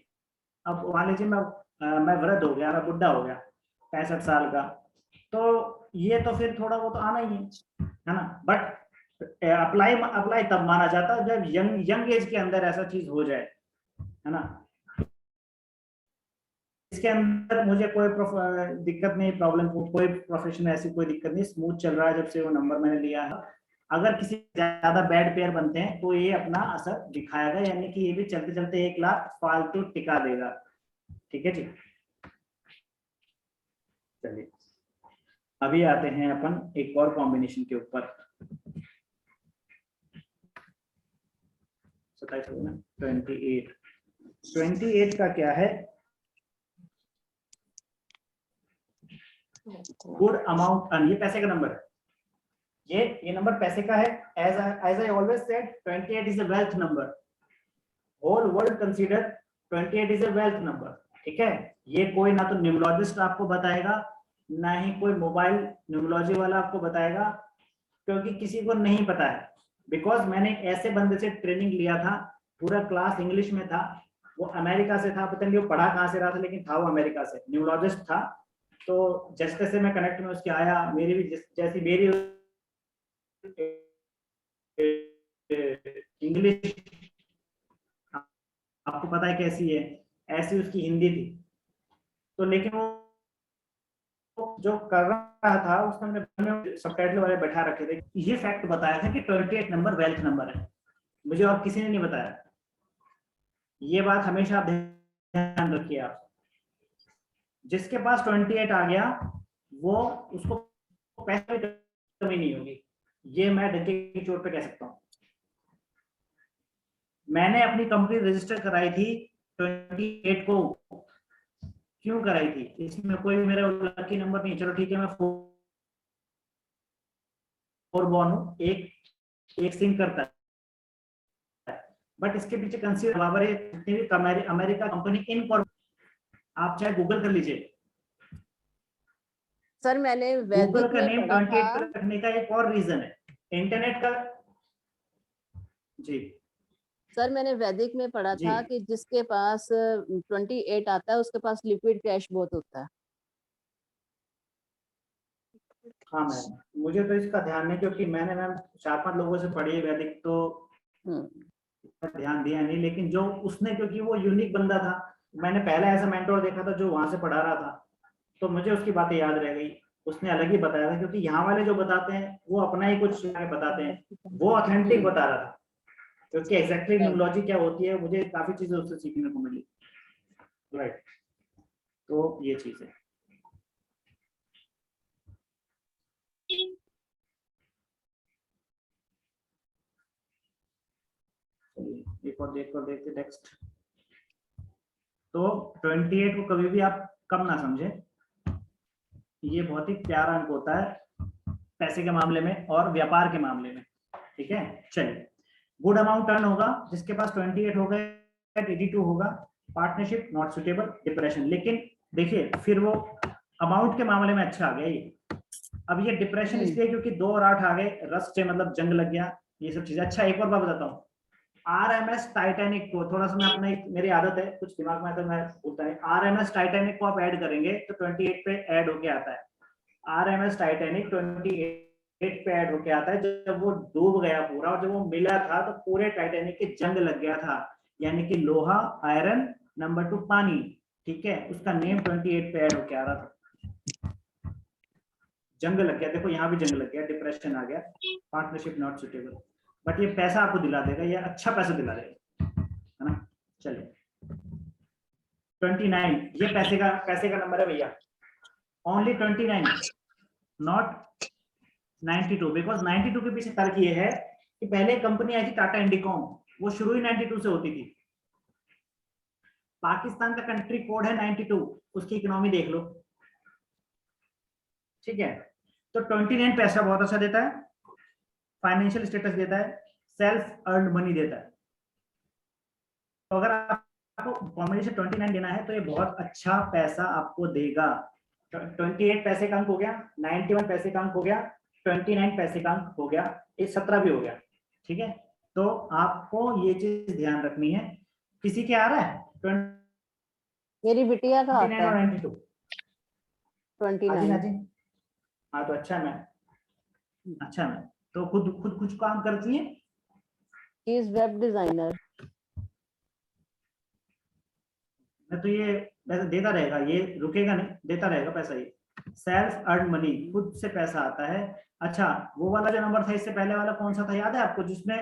अब मान लीजिए मैं वृद्ध हो गया, मैं बुढ़ा हो गया 65 साल का, तो ये तो फिर थोड़ा वो तो आना ही है ना। बट अप्लाई तब माना जाता है जब यंग एज के अंदर ऐसा चीज हो जाए, है ना। इसके अंदर मुझे कोई दिक्कत नहीं, प्रॉब्लम कोई प्रोफेशन ऐसी कोई दिक्कत नहीं, स्मूथ चल रहा है जब से वो नंबर मैंने लिया है। अगर किसी ज्यादा बैड पेयर बनते हैं तो ये अपना असर दिखाएगा, यानी कि ये भी चलते चलते 1 लाख फालतू टिका देगा, ठीक है जी। चलिए अभी आते हैं अपन एक और कॉम्बिनेशन के ऊपर। 28 का क्या है? गुड अमाउंट अर्न, ये पैसे का नंबर है, ये नंबर पैसे का है। As I always said 28 is a wealth number, whole world consider 28 is a wealth number, ठीक है। ये कोई ना तो न्यूमरोलॉजिस्ट आपको बताएगा, ना ही कोई मोबाइल न्यूमरोलॉजी वाला आपको बताएगा, क्योंकि किसी को नहीं पता है। बिकॉज मैंने एक ऐसे बंदे से ट्रेनिंग लिया था, पूरा क्लास इंग्लिश में था, वो अमेरिका से था, पता नहीं वो पढ़ा कहाँ से रहा था, लेकिन था वो अमेरिका से, न्यूमरोलॉजिस्ट था। तो जैसे तैसे मैं कनेक्ट में उसके आया, मेरी भी जैसी मेरी इंग्लिश आपको पता है कैसी है, ऐसी उसकी हिंदी थी। तो लेकिन वो जो कर रहा था उसने सबटाइटल वाले बैठा रखे थे, ये फैक्ट बताया था कि 28 नंबर वेल्थ नंबर है, मुझे और किसी ने नहीं बताया। ये बात हमेशा आप ध्यान रखिए। आप जिसके पास 28 आ गया वो उसको पैसे की कमी नहीं होगी, ये मैं डंके की चोट पे कह सकता हूँ। मैंने अपनी कंपनी रजिस्टर कराई थी 28 को, क्यों कराई थी? इसमें कोई मेरा लकी नंबर नहीं, चलो ठीक है मैं 4 बॉर्न हूँ, एक सिंक करता है, बट इसके पीछे कंसीडर अमेरिका कंपनी इन, आप चाहे गूगल कर लीजिए। सर मैंने गूगल का नेम पढ़ा 28 था, पर रखने का एक और रीजन है, इंटरनेट का। जी सर मैंने वैदिक में पढ़ा जी था कि जिसके पास 28 आता है उसके पास लिक्विड कैश बहुत होता है। हाँ मैम, मुझे तो इसका ध्यान नहीं, क्योंकि मैंने 4-5 लोगों से पढ़ी है वैदिक, तो इतना ध्यान दिया नहीं। लेकिन जो उसने, क्योंकि वो यूनिक बंदा था, मैंने पहले ऐसा मेंटोर देखा था जो वहां से पढ़ा रहा था, तो मुझे उसकी बातें याद रह गई। उसने अलग ही बताया था, क्योंकि यहाँ वाले जो बताते हैं वो अपना ही कुछ बताते हैं, वो ऑथेंटिक बता रहा था, क्योंकि एग्जैक्टली न्यूमरोलॉजी क्या होती है मुझे काफी चीजें उससे सीखने को मिली, राइट। तो ये चीज है। एक और देखते नेक्स्ट। तो 28 को कभी भी आप कम ना समझे, ये बहुत ही प्यारा अंक होता है पैसे के मामले में और व्यापार के मामले में, ठीक है। चलिए, गुड अमाउंट टर्न होगा, जिसके पास 28 हो गए 82 होगा, पार्टनरशिप नॉट सुटेबल, डिप्रेशन। लेकिन देखिए फिर वो अमाउंट के मामले में अच्छा आ गया ये। अब ये डिप्रेशन इसलिए क्योंकि 2 और 8 आ गए, रस्ट से मतलब जंग लग गया, ये सब चीजें। अच्छा एक और बात बताता हूँ, RMS टाइटैनिक को थोड़ा सा मैं अपना, मेरी आदत है कुछ दिमाग में तो मैं बोलता है, RMS टाइटैनिक को आप ऐड करेंगे तो 28 पे ऐड होके आता है। RMS टाइटैनिक 28 पे ऐड होके आता है जब वो डूब गया पूरा, और जब वो मिला था तो पूरे टाइटैनिक के जंग लग गया था, यानी कि लोहा, आयरन, नंबर 2 पानी, ठीक है, उसका नेम 28 पे ऐड होके आ रहा था। जंग लग गया, देखो यहाँ भी जंग लग गया, डिप्रेशन आ गया, पार्टनरशिप नॉट सुटेबल, बट ये पैसा आपको दिला देगा, ये अच्छा पैसा दिला देगा, है ना। चलिए 29, ये पैसे का नंबर है भैया, ओनली 29, नॉट 92, बिकॉज 92 के पीछे तर्क ये है कि पहले कंपनी आई थी टाटा इंडिकॉम, वो शुरू ही 92 से होती थी। पाकिस्तान का कंट्री कोड है 92, उसकी इकोनॉमी देख लो, ठीक है। तो 29 पैसा बहुत अच्छा देता है, फाइनेंशियल स्टेटस देता है, सेल्फ अर्न मनी देता है। तो अगर आपको कॉम्बिनेशन 29 देना है तो ये बहुत अच्छा पैसा आपको देगा। 28 पैसे का अंक हो गया, 91 पैसे का अंक हो गया, 29 पैसे का अंक हो गया, ये 17 भी हो गया, ठीक है। तो आपको ये चीज ध्यान रखनी है। किसी के आ रहा है मेरी बिटिया का 29 आता और है 92? 29। हाँ तो अच्छा मैम, अच्छा मैम, तो खुद कुछ काम करती है? He is web designer. मैं तो ये पैसा देता रहेगा, ये रुकेगा नहीं, देता रहेगा पैसा। ये सेल्फ अर्न मनी, खुद से पैसा आता है। अच्छा, वो वाला जो नंबर था इससे पहले वाला कौन सा था, याद है आपको, जिसमें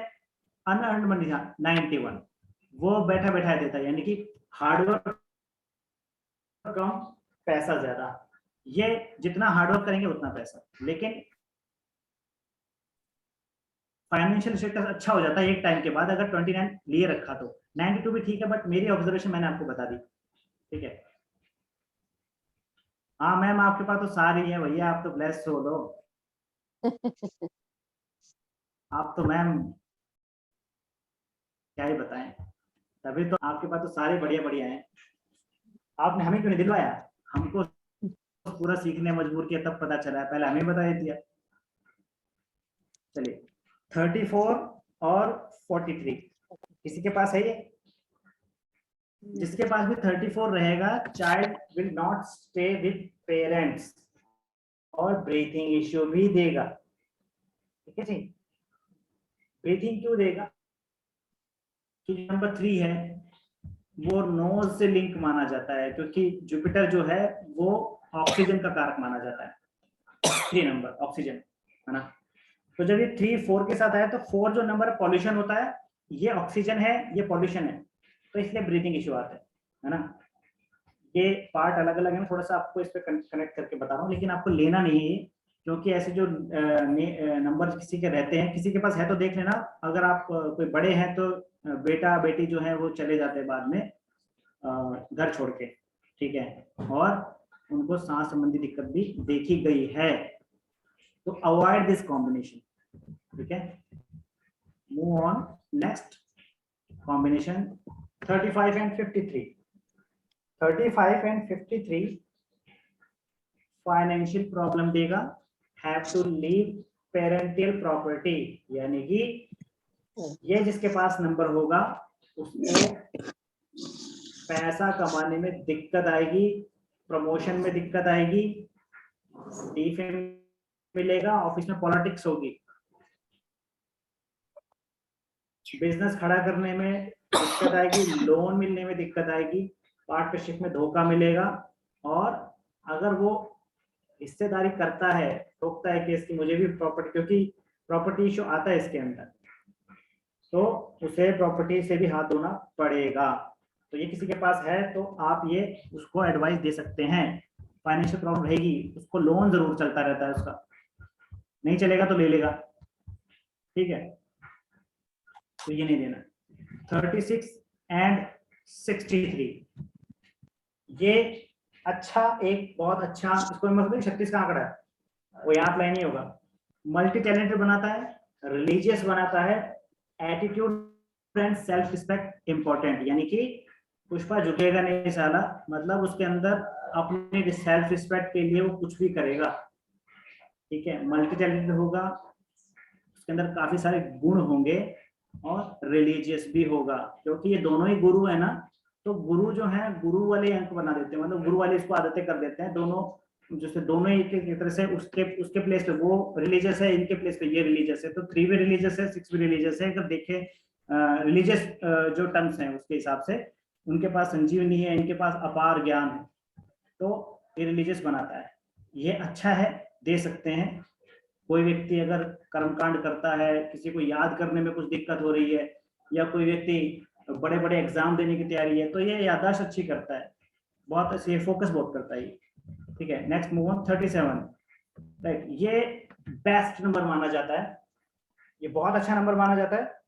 अनअर्न्ड मनी था 91, वो बैठा बैठा देता है, यानी कि हार्डवर्क कम पैसा ज्यादा। ये जितना हार्डवर्क करेंगे उतना पैसा, लेकिन फाइनेंशियल स्टेटस अच्छा हो जाता है एक टाइम के बाद अगर 29 लिए रखा तो। 92 भी ठीक है, बट मेरी ऑब्जर्वेशन मैंने आपको बता दी, ठीक है। हाँ मैम, आपके पास तो सारी है भैया, आप तो ब्लेस्ड हो लो। आप तो मैम क्या ही बताएं, तभी तो आपके पास तो सारे बढ़िया बढ़िया हैं। आपने हमें क्यों नहीं दिलवाया, हमको पूरा सीखने मजबूर किया, तब पता चला, पहले हमें बता दिया। चलिए 34 और 43 किसी के पास है ये? जिसके पास भी 34 रहेगा, child will not stay with parents, और ब्रीथिंग इश्यू भी देगा, ठीक है जी। ब्रीथिंग क्यों देगा? क्योंकि नंबर 3 है, वो नोज से लिंक माना जाता है, क्योंकि जुपिटर जो है वो ऑक्सीजन का कारक माना जाता है। 3 नंबर ऑक्सीजन, है ना। तो जब ये 3 4 के साथ आया तो 4 जो नंबर पॉल्यूशन होता है, ये ऑक्सीजन है, ये पॉल्यूशन है, तो इसलिए ब्रीथिंग इश्यू आता है ना। ये पार्ट अलग अलग है, थोड़ा सा आपको इस पे कनेक्ट करके बता रहा हूँ, लेकिन आपको लेना नहीं है, क्योंकि ऐसे जो नंबर किसी के रहते हैं, किसी के पास है तो देख लेना, अगर आप कोई बड़े हैं तो बेटा बेटी जो है वो चले जाते हैं बाद में घर छोड़ के, ठीक है, और उनको सांस संबंधी दिक्कत भी देखी गई है, तो अवॉइड दिस कॉम्बिनेशन, ठीक है। Move on, next combination 35 and 53। 35 and 53 financial problem देगा, have to leave parental property, यानी कि ये जिसके पास नंबर होगा उसको पैसा कमाने में दिक्कत आएगी, प्रमोशन में दिक्कत आएगी, डिफेम मिलेगा, ऑफिस में पॉलिटिक्स होगी, बिजनेस खड़ा करने में दिक्कत आएगी, लोन मिलने में दिक्कत आएगी, पार्टनरशिप में धोखा मिलेगा, और अगर वो हिस्सेदारी करता है, ठोकता है कि इसकी मुझे भी प्रॉपर्टी, क्योंकि प्रॉपर्टी इशू आता है इसके अंदर, तो उसे प्रॉपर्टी से भी हाथ धोना पड़ेगा। तो ये किसी के पास है तो आप ये उसको एडवाइस दे सकते हैं। फाइनेंशियल प्रॉब्लम रहेगी, उसको लोन जरूर चलता रहता है, उसका नहीं चलेगा तो ले लेगा, ठीक है, तो ये नहीं देना। 36 एंड 63 ये अच्छा, एक बहुत अच्छा, इसको मतलब 36 का आंकड़ा है, वो यहाँ अप्लाई नहीं होगा। मल्टी टैलेंटेड बनाता है, रिलीजियस बनाता है, attitude and self respect important, यानी कि पुष्पा झुकेगा नहीं साला, मतलब उसके अंदर अपने सेल्फ रिस्पेक्ट के लिए वो कुछ भी करेगा, ठीक है। मल्टी टैलेंटेड होगा, उसके अंदर काफी सारे गुण होंगे, और रिलीजियस भी होगा, क्योंकि ये दोनों ही गुरु है ना, तो गुरु जो है गुरु वाले अंक बना देते हैं, मतलब गुरु वाले इसको आदतें कर देते हैं, दोनों जैसे दोनों ही एक तरह से उसके उसके प्लेस पे वो रिलीजियस है, इनके प्लेस पे ये रिलीजियस है, तो 3 भी रिलीजियस है 6 भी रिलीजियस है। अगर देखें रिलीजियस जो टर्म्स हैं उसके हिसाब से उनके पास संजीवनी है, इनके पास अपार ज्ञान है, तो ये रिलीजियस बनाता है। ये अच्छा है, दे सकते हैं। कोई व्यक्ति अगर कर्मकांड करता है, किसी को याद करने में कुछ दिक्कत हो रही है, या कोई व्यक्ति बड़े बड़े एग्जाम देने की तैयारी है, तो ये याददाश्त अच्छी करता है, बहुत अच्छी फोकस बहुत करता है ये। ठीक है, नेक्स्ट मूव ऑन 37। राइट, ये बेस्ट नंबर माना जाता है, ये बहुत अच्छा नंबर माना जाता है।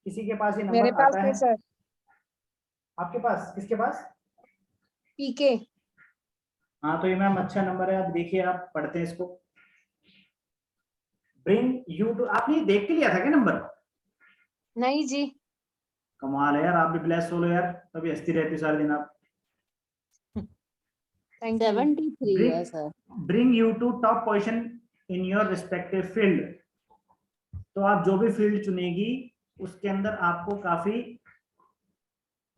किसी के पास ये मेरे नंबर पास आता है है? सर। आपके पास? किसके पास? पीके। हाँ, तो ये मैम अच्छा नंबर है। आप देखिए, आप पढ़ते हैं इसको। ब्रिंग यू टू, आपने देख के लिया था क्या नंबर? नहीं जी। कमाल है यार, आप भी ब्लेस हो लो यार, तभी हंसती रहती सारे दिन आप। Thank you. 73 है sir. Bring you to top position in your respective field. तो आप जो भी फील्ड चुनेगी उसके अंदर आपको काफी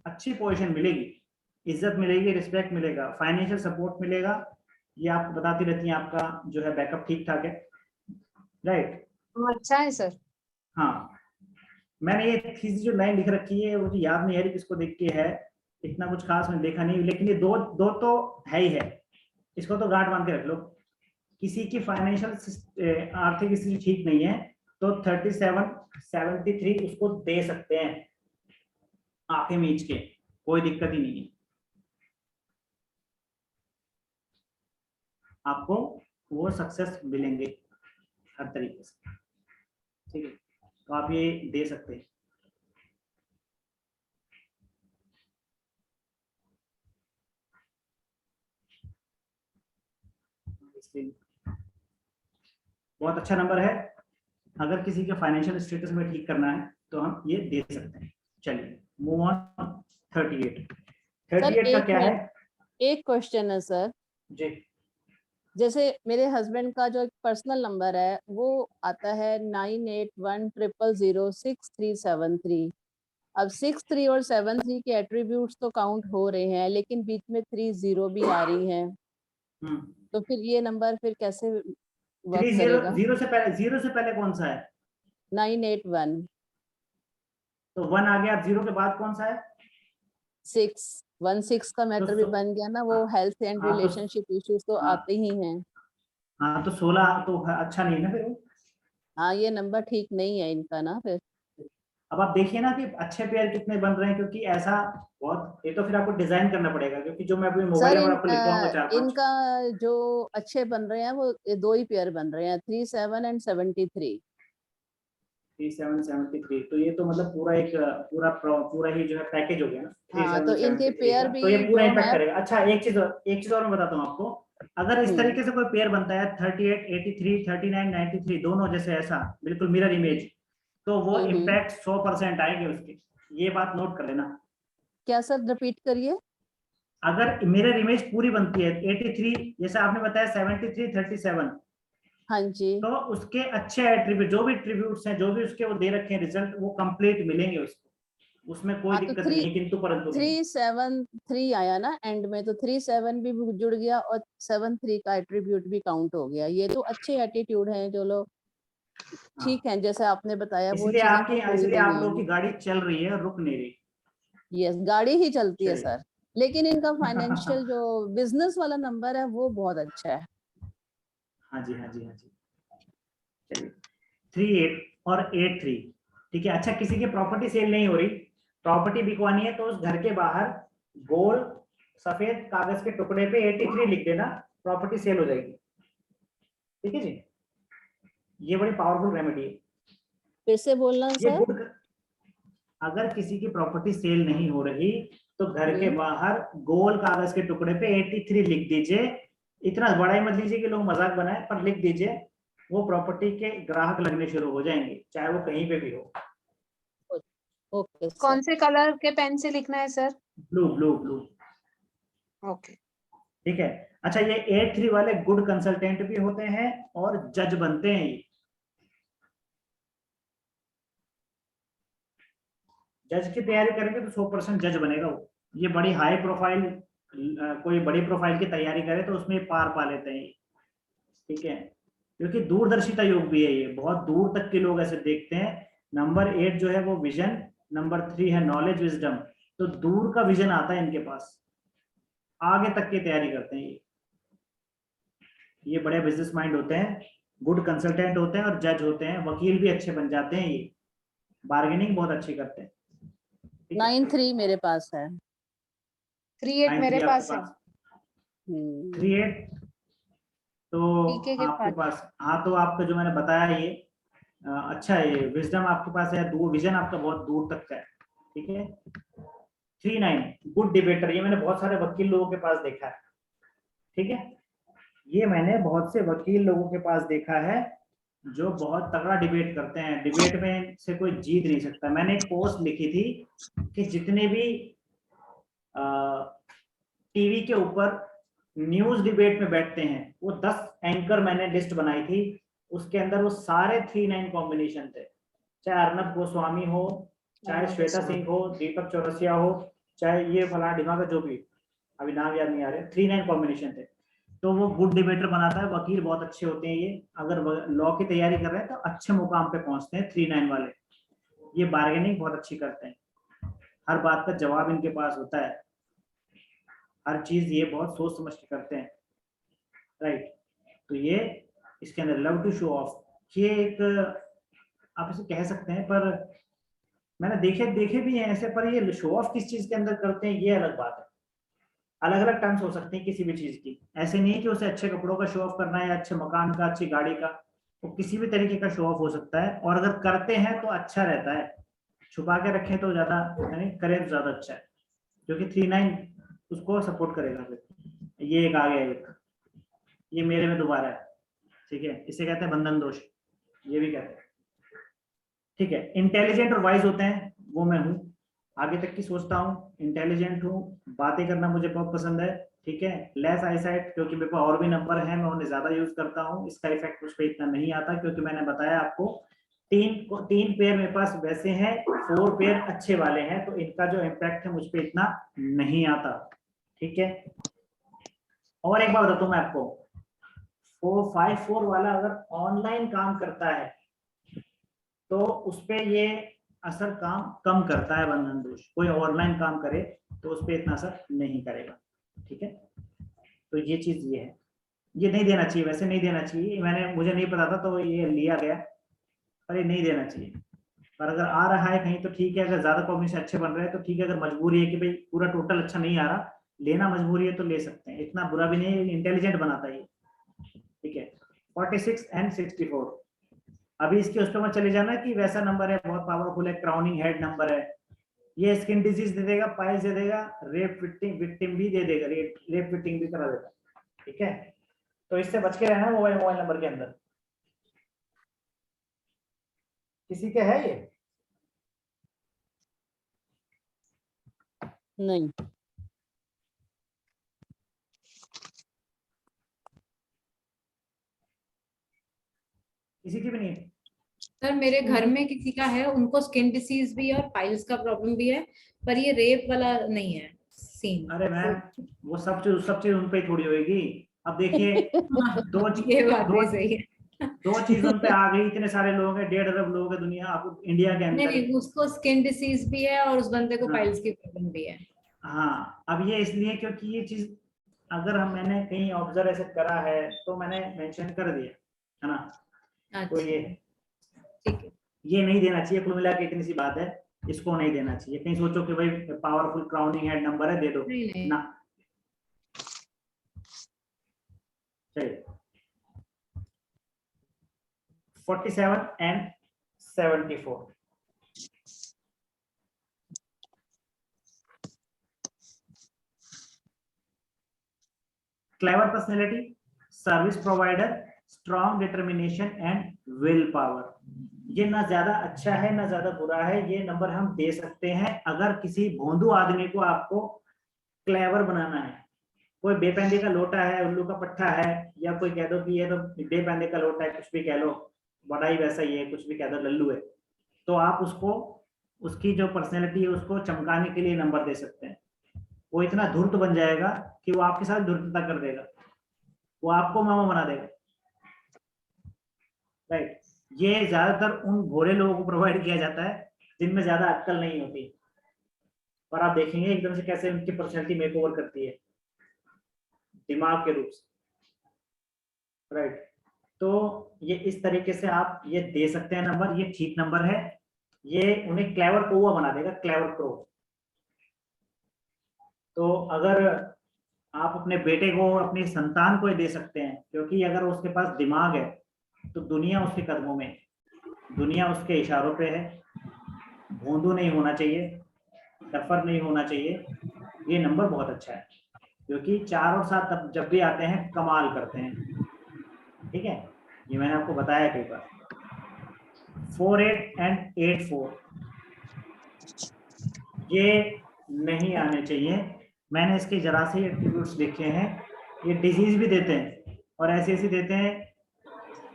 अच्छी पोजीशन मिलेगी, इज्जत मिलेगी, रिस्पेक्ट मिलेगा, फाइनेंशियल सपोर्ट मिलेगा। ये आप बताती रहती हैं, आपका जो है बैकअप ठीक ठाक है। राइट, अच्छा है सर। हाँ। मैंने ये तीसरी जो लाइन लिख रखी है मुझे याद नहीं आ रही किसको देख के है, इतना कुछ खास मैंने देखा नहीं, लेकिन ये दो दो तो है ही है, इसको तो गांठ बांध के रख लो। किसी की फाइनेंशियल आर्थिक स्थिति ठीक नहीं है तो 37 73 उसको दे सकते हैं, आंखें मीच के, कोई दिक्कत ही नहीं है। आपको वो सक्सेस मिलेंगे हर तरीके से। ठीक है, तो आप ये दे सकते हैं। बहुत अच्छा नंबर है, अगर किसी के फाइनेंशियल स्टेटस में ठीक करना है तो हम ये दे सकते हैं। चलिए मूव ऑन 38। 38 का क्या है? एक क्वेश्चन है सर। जी, जैसे मेरे हस्बैंड का जो पर्सनल नंबर है वो आता है 9810006373। अब 63 और 73 के एट्रीब्यूट्स तो काउंट हो रहे हैं, लेकिन बीच में 30 भी आ रही हैं, तो फिर ये नंबर फिर कैसे वर्क 30 करेगा? जीरो से पहले कौन सा है? 981 तो 1 आ गया, जीरो के बाद कौन सा है? 616 का मैटर भी बन गया ना, वो हेल्थ एंड हाँ, तो रिलेशनशिप इश्यूज तो हाँ, आते ही हैं। हाँ, तो 16 तो अच्छा नहीं है ना फिर वो। हाँ, ये नंबर ठीक नहीं है इनका ना फिर। अब आप देखिए ना कि अच्छे पेयर कितने बन रहे हैं, क्योंकि ऐसा बहुत, ये तो फिर आपको डिजाइन करना पड़ेगा, क्योंकि जो मैं अपने मोबाइल सर नंबर आपको लिखवाऊंगा 4-5। इनका जो अच्छे बन रहे हैं वो ये दो ही पेयर बन रहे हैं, 37 एंड 73। 3773, तो ये तो मतलब पूरा एक पूरा ही जो है पैकेज हो गया ना। हाँ, तो इनके 3773 पेयर का, भी तो ये पूरा जो इम्पैक्ट है। करेगा। अच्छा, एक चीज और मैं बताता हूँ आपको, अगर इस तरीके से कोई पेयर बनता है 38 83 39 93 दोनों जैसे ऐसा बिल्कुल मिरर इमेज, तो वो इम्पैक्ट 100% आएंगे उसके, ये बात नोट कर लेना। क्या सर, रिपीट करिए। अगर मिरर इमेज पूरी बनती है 83 जैसे आपने बताया 73 37, हाँ जी। तो उसके अच्छे एट्रीब्यूट जो भी एट्रीब्यूट्स हैं, जो भी उसके वो दे रखे हैं रिजल्ट, वो कंप्लीट मिलेंगे उसको, उसमें कोई हाँ, तो दिक्कत नहीं है, किंतु परंतु नहीं। 373 आया ना एंड में, तो 37 भी जुड़ गया और 73 का एट्रीब्यूट भी काउंट हो गया। ये तो अच्छे एटीट्यूड हैं जो लोग ठीक हैं, जैसे आपने बताया वो इसलिए चीजें आपकी, हो इसलिए रही आप लोग की हैं। गाड़ी चल रही है, रुक नहीं रही। यस, गाड़ी ही चलती है चलिए। सर, लेकिन इनका फाइनेंशियल जो बिजनेस वाला नंबर है वो बहुत अच्छा है। हाँ जी, हाँ जी, हाँ जी। चलिए 38 और 83, ठीक है। अच्छा, किसी की प्रॉपर्टी सेल नहीं हो रही, प्रॉपर्टी बिकवानी है, तो उस घर के बाहर गोल सफेद कागज के टुकड़े पे 83 लिख देना, प्रॉपर्टी सेल हो जाएगी। ठीक है जी, ये बड़ी पावरफुल रेमेडी है। फिर से बोलना ये सर। गुड, अगर किसी की प्रॉपर्टी सेल नहीं हो रही तो घर के बाहर गोल कागज के टुकड़े पे 83 लिख दीजिए। इतना बड़ा ही मत लीजिए कि लोग मजाक बनाए, पर लिख दीजिए, वो प्रॉपर्टी के ग्राहक लगने शुरू हो जाएंगे, चाहे वो कहीं पे भी हो। Okay sir. कौन से कलर के पेन से लिखना है sir? Blue blue blue. Okay. ठीक है। अच्छा, ये 83 वाले गुड कंसल्टेंट भी होते हैं और जज बनते हैं। जज की तैयारी करेंगे तो 100% जज बनेगा वो। ये बड़ी हाई प्रोफाइल कोई बड़ी प्रोफाइल की तैयारी करे तो उसमें पार पा लेते हैं, ठीक है, क्योंकि दूरदर्शिता योग भी है ये, बहुत दूर तक के लोग ऐसे देखते हैं। नंबर 8 जो है वो विजन, नंबर 3 है नॉलेज विजडम, तो दूर का विजन आता है इनके पास, आगे तक की तैयारी करते हैं ये बड़े बिजनेस माइंड होते हैं, गुड कंसल्टेंट होते हैं और जज होते हैं, वकील भी अच्छे बन जाते हैं, ये बार्गेनिंग बहुत अच्छी करते हैं। 9-3 मेरे पास है। 3-8 मेरे पास है। 3-8 तो PK के आपके पास। पास, हाँ तो आपका जो मैंने बताया ये अच्छा है, ये विजडम आपके पास है, विजन आपका बहुत दूर तक का है, ठीक है। 3-9 गुड डिबेटर, ये मैंने बहुत सारे वकील लोगों के पास देखा है, ठीक है, ये मैंने बहुत से वकील लोगों के पास देखा है जो बहुत तगड़ा डिबेट करते हैं, डिबेट में से कोई जीत नहीं सकता। मैंने एक पोस्ट लिखी थी कि जितने भी टीवी के ऊपर न्यूज डिबेट में बैठते हैं वो 10 एंकर मैंने लिस्ट बनाई थी, उसके अंदर वो सारे 3-9 कॉम्बिनेशन थे, चाहे अर्नब गोस्वामी हो, चाहे श्वेता सिंह हो, दीपक चौरसिया हो, चाहे ये फला ढिमाका, जो भी अभी नाम याद नहीं आ रहे, 3-9 कॉम्बिनेशन थे। तो वो गुड डिबेटर बनाता है, वकील बहुत अच्छे होते हैं ये, अगर लॉ की तैयारी कर रहे हैं तो अच्छे मुकाम पे पहुंचते हैं 3-9 वाले। ये बार्गेनिंग बहुत अच्छी करते हैं, हर बात का जवाब इनके पास होता है, हर चीज ये बहुत सोच समझ के करते हैं, राइट। तो ये इसके अंदर लव टू शो ऑफ, ये एक आप इसे कह सकते हैं, पर मैंने देखे भी हैं ऐसे, पर ये शो ऑफ किस चीज के अंदर करते हैं ये अलग बात है। अलग अलग टर्म्स हो सकते हैं किसी भी चीज की, ऐसे नहीं कि उसे अच्छे कपड़ों का शो ऑफ करना है, या अच्छे मकान का, अच्छी गाड़ी का, वो किसी भी तरीके का शो ऑफ हो सकता है, और अगर करते हैं तो अच्छा रहता है, छुपा के रखें तो ज्यादा, यानी करें तो ज्यादा अच्छा है, क्योंकि 3-9 उसको सपोर्ट करेगा। फिर ये एक आ गया, एक ये मेरे में दोबारा है, ठीक है, इसे कहते हैं बंधन दोष, ये भी कहते हैं, ठीक है। इंटेलिजेंट और वाइज होते हैं, वो मैं हूँ, आगे तक की सोचता हूँ, इंटेलिजेंट हूँ, बातें करना मुझे बहुत पसंद है, ठीक है। लेस आईसाइट, क्योंकि मेरे पास और भी नंबर है, मैं उन्हें ज्यादा यूज करता हूँ, इसका इफेक्ट मुझ पर इतना नहीं आता, क्योंकि मैंने बताया आपको 3 पेयर मेरे पास वैसे हैं, 4 पेयर अच्छे वाले हैं, तो इनका जो इम्पैक्ट है मुझ पर इतना नहीं आता, ठीक है। और एक बात बताता हूँ मैं आपको, 4-5-4 वाला अगर ऑनलाइन काम करता है तो उस पर ये असर काम कम करता है बंधन दोष, कोई ऑनलाइन काम करे तो उस पर इतना असर नहीं करेगा, ठीक है। तो ये चीज ये है, ये नहीं देना चाहिए, वैसे नहीं देना चाहिए, मुझे नहीं पता था तो ये लिया गया, पर ये नहीं देना चाहिए, पर अगर आ रहा है कहीं तो ठीक है, अगर ज्यादा कॉम्बिनेशन अच्छे बन रहे हैं तो ठीक है, अगर मजबूरी है कि भाई पूरा टोटल अच्छा नहीं आ रहा, लेना मजबूरी है तो ले सकते हैं, इतना बुरा भी नहीं, इंटेलिजेंट बनाता है, ठीक है। 46 and 64, अभी इसके उस पर मत चले जाना कि वैसा नंबर है बहुत पावरफुल है, क्राउनिंग हेड नंबर है, ये स्किन डिजीज दे देगा, पाइल्स दे देगा, रेप विक्टिम भी दे देगा, रेप विक्टिम भी करा देगा, ठीक है। तो इससे बच के रहना मोबाइल नंबर के अंदर। किसी के है ये? नहीं। किसी की भी नहीं? सर मेरे घर में किसी का है, उनको स्किन डिसीज भी है और पाइल्स का प्रॉब्लम भी है, पर ये रेप वाला नहीं है सीन। अरे मैम वो सब चीज उन पे ही थोड़ी होगी। अब देखिए ये बात भी सही है। 2 चीज उन पे आ गई, इतने सारे लोग हैं, 1.5 अरब लोग हैं दुनिया, आपको इंडिया के अंदर। नहीं, उसको स्किन डिसीज भी है और उस बंदे को पाइल्स की प्रॉब्लम भी है। हाँ, अब ये इसलिए क्योंकि ये चीज अगर मैंने कहीं ऑब्जर्व ऐसे करा है तो मैंने मेंशन कर दिया है ना। तो ये ठीक है, ये नहीं देना चाहिए, कुल मिला के इतनी सी बात है, इसको नहीं देना चाहिए। कहीं सोचो कि भाई पावरफुल क्राउनिंग हेड नंबर है, दे दो, नहीं। ना। चलिए 47 and 74, clever personality, service provider, strong determination and will power. ये ना ज्यादा अच्छा है ना ज्यादा बुरा है, ये नंबर हम दे सकते हैं अगर किसी भोंदू आदमी को आपको क्लेवर बनाना है। कोई बेपैंदे का लोटा है, उल्लू का पट्टा है, या कोई कह दो कि ये तो बेपैंदे का लोटा है, कुछ भी कह लो, बड़ा ही वैसा ही है, कुछ भी कह दो, लल्लू है, तो आप उसको उसकी जो पर्सनैलिटी है उसको चमकाने के लिए नंबर दे सकते हैं, वो इतना धूर्त बन जाएगा कि वो आपके साथ धूर्तता कर देगा, वो आपको मामा बना देगा। राइट, ये ज्यादातर उन भोले लोगों को प्रोवाइड किया जाता है जिनमें ज्यादा अक्ल नहीं होती, और आप देखेंगे एकदम से कैसे उनकी पर्सनैलिटी मेकओवर करती है दिमाग के रूप से। राइट, तो ये इस तरीके से आप ये दे सकते हैं नंबर, ये ठीक नंबर है, ये उन्हें क्लेवर कौवा बना देगा, क्लेवर क्रो। तो अगर आप अपने बेटे को, अपनी संतान को दे सकते हैं, क्योंकि अगर उसके पास दिमाग है तो दुनिया उसके कदमों में, दुनिया उसके इशारों पे है, भोंदू नहीं होना चाहिए, डफर नहीं होना चाहिए। ये नंबर बहुत अच्छा है, क्योंकि 4 और 7 जब भी आते हैं कमाल करते हैं। ठीक है, ये मैंने आपको बताया कई बार। 4 8 एंड 8 4 ये नहीं आने चाहिए। मैंने इसके जरा से एट्रीब्यूट्स लिखे हैं, ये डिजीज भी देते हैं और ऐसी ऐसी देते हैं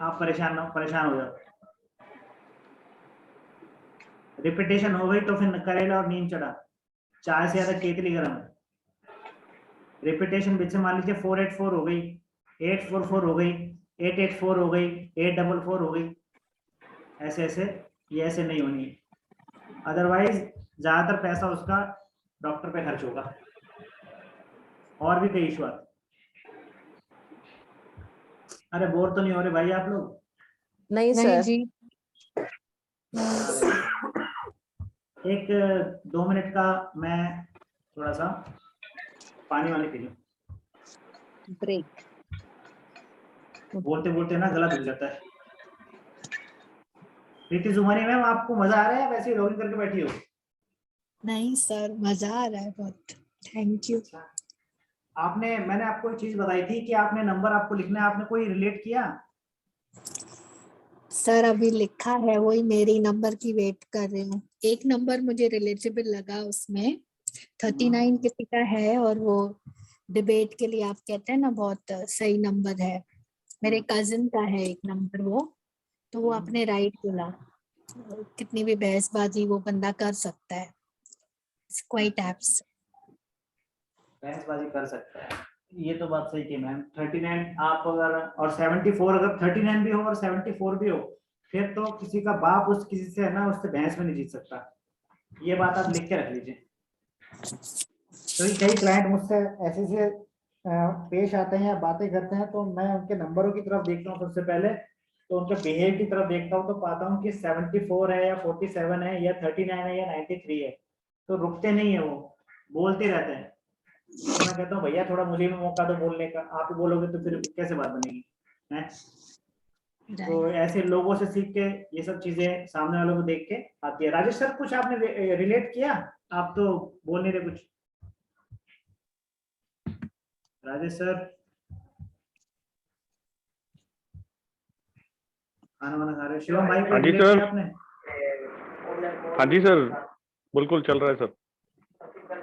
आप परेशान हो जाओ। रिपीटेशन हो गई तो फिर करेला और नींद चढ़ा, चाय से ज्यादा केतली गर्म। रिपीटेशन बीच से मान लीजिए 4 8 4 हो गई, 8 4 4 हो गई, 8 8 4 हो गई, 8 4 4 हो गई, ऐसे ऐसे, ये ऐसे नहीं होनी है, अदरवाइज ज्यादातर पैसा उसका डॉक्टर पे खर्च होगा और भी कई इशू आते। अरे बोर तो नहीं हो रहे भाई आप लोग? नहीं नहीं सर। जी। एक 2 मिनट का मैं थोड़ा सा पानी वानी पी लूं, ब्रेक। बोलते बोलते ना गला धुल जाता है। प्रीति जुमानी मैम, आपको मजा आ रहा है वैसे ही लॉगिन करके बैठी हो? नहीं सर, मजा आ रहा है बहुत। Thank you. आपने, मैंने आपको एक चीज बताई थी कि आपने नंबर आपको लिखना है, आपने कोई रिलेट किया? सर अभी लिखा है, वही मेरी नंबर की वेट कर रही हूँ। एक नंबर मुझे रिलेटेबल लगा उसमें, 39 किसी का है, और वो डिबेट के लिए आप कहते हैं ना बहुत सही नंबर है। मेरे कजिन का है एक नंबर वो, तो वो अपने राइट बोला। कितनी भी बहसबाजी वो बंदा कर सकता है, क्वाइट एप्स। बहसबाजी कर सकता है, ये तो बात सही की मैम। 39 आप अगर, और 74, अगर 39 भी हो और 74 भी हो, फिर तो किसी का बाप उस किसी से है ना, उससे बहस में नहीं जीत सकता। ये बात आप लिख के रख लीजिए। तो कई क्लाइंट मुझसे ऐसे से पेश आते हैं या बातें करते हैं, तो मैं उनके नंबरों की तरफ देखता हूँ सबसे पहले, तो उनके बिहेव की तरफ देखता हूँ, तो पाता हूँ कि 74 है या 47 है या 39 है या 93 है, तो रुकते नहीं है, वो बोलते रहते हैं। तो मैं कहता हूँ भैया थोड़ा मुझे भी मौका दो बोलने का, आप बोलोगे तो फिर कैसे बात बनेगी है? तो ऐसे लोगों से सीख के ये सब चीजें सामने वालों को देख के आती है। राजेश सर, कुछ आपने रिलेट किया? आप तो बोल नहीं रहे कुछ। राजेश सर, खाना वाना खा रहे हो? शिवम भाई को हाँ जी रिलेट सर। किया आपने? हाँ जी सर, बिल्कुल चल रहा है सर।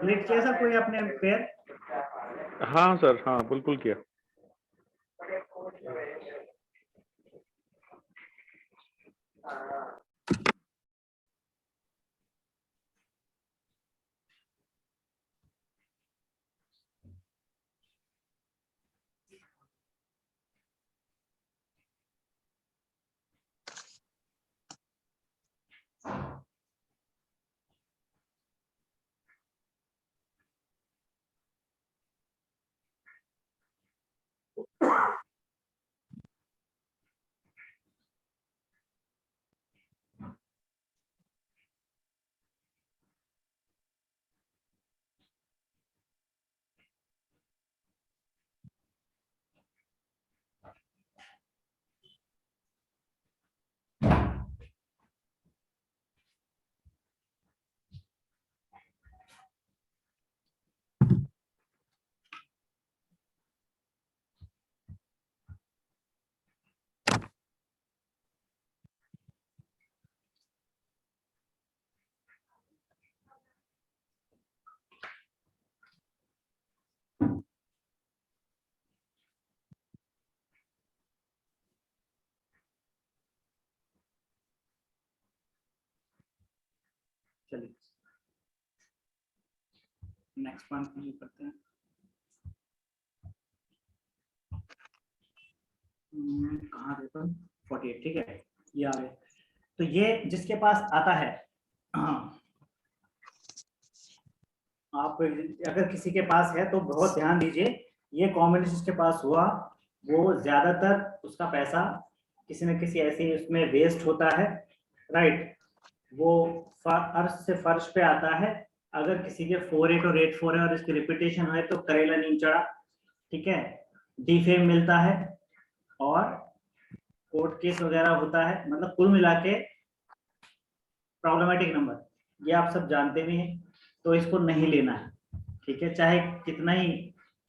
रिलेट किया सर कोई आपने पेयर? हाँ सर, हाँ बिल्कुल किया। चलिए, नेक्स्ट पॉइंट कंप्लीट करते हैं। कहाँ थे अपन? 48, ठीक है, ये आ गए। तो ये जिसके पास आता है, आप अगर किसी के पास है तो बहुत ध्यान दीजिए, ये कॉम्बिनेशन जिसके पास हुआ वो ज्यादातर उसका पैसा किसी न किसी ऐसे उसमें वेस्ट होता है, राइट। वो अर्श से फर्श पे आता है। अगर किसी के 4-8 और 8-4 है और इसकी रिपीटेशन है तो करेला नीम चढ़ा, ठीक है, डिफेम मिलता है और कोर्ट केस वगैरह होता है। मतलब कुल मिला के प्रॉब्लमेटिक नंबर, ये आप सब जानते भी हैं, तो इसको नहीं लेना है, ठीक है, चाहे कितना ही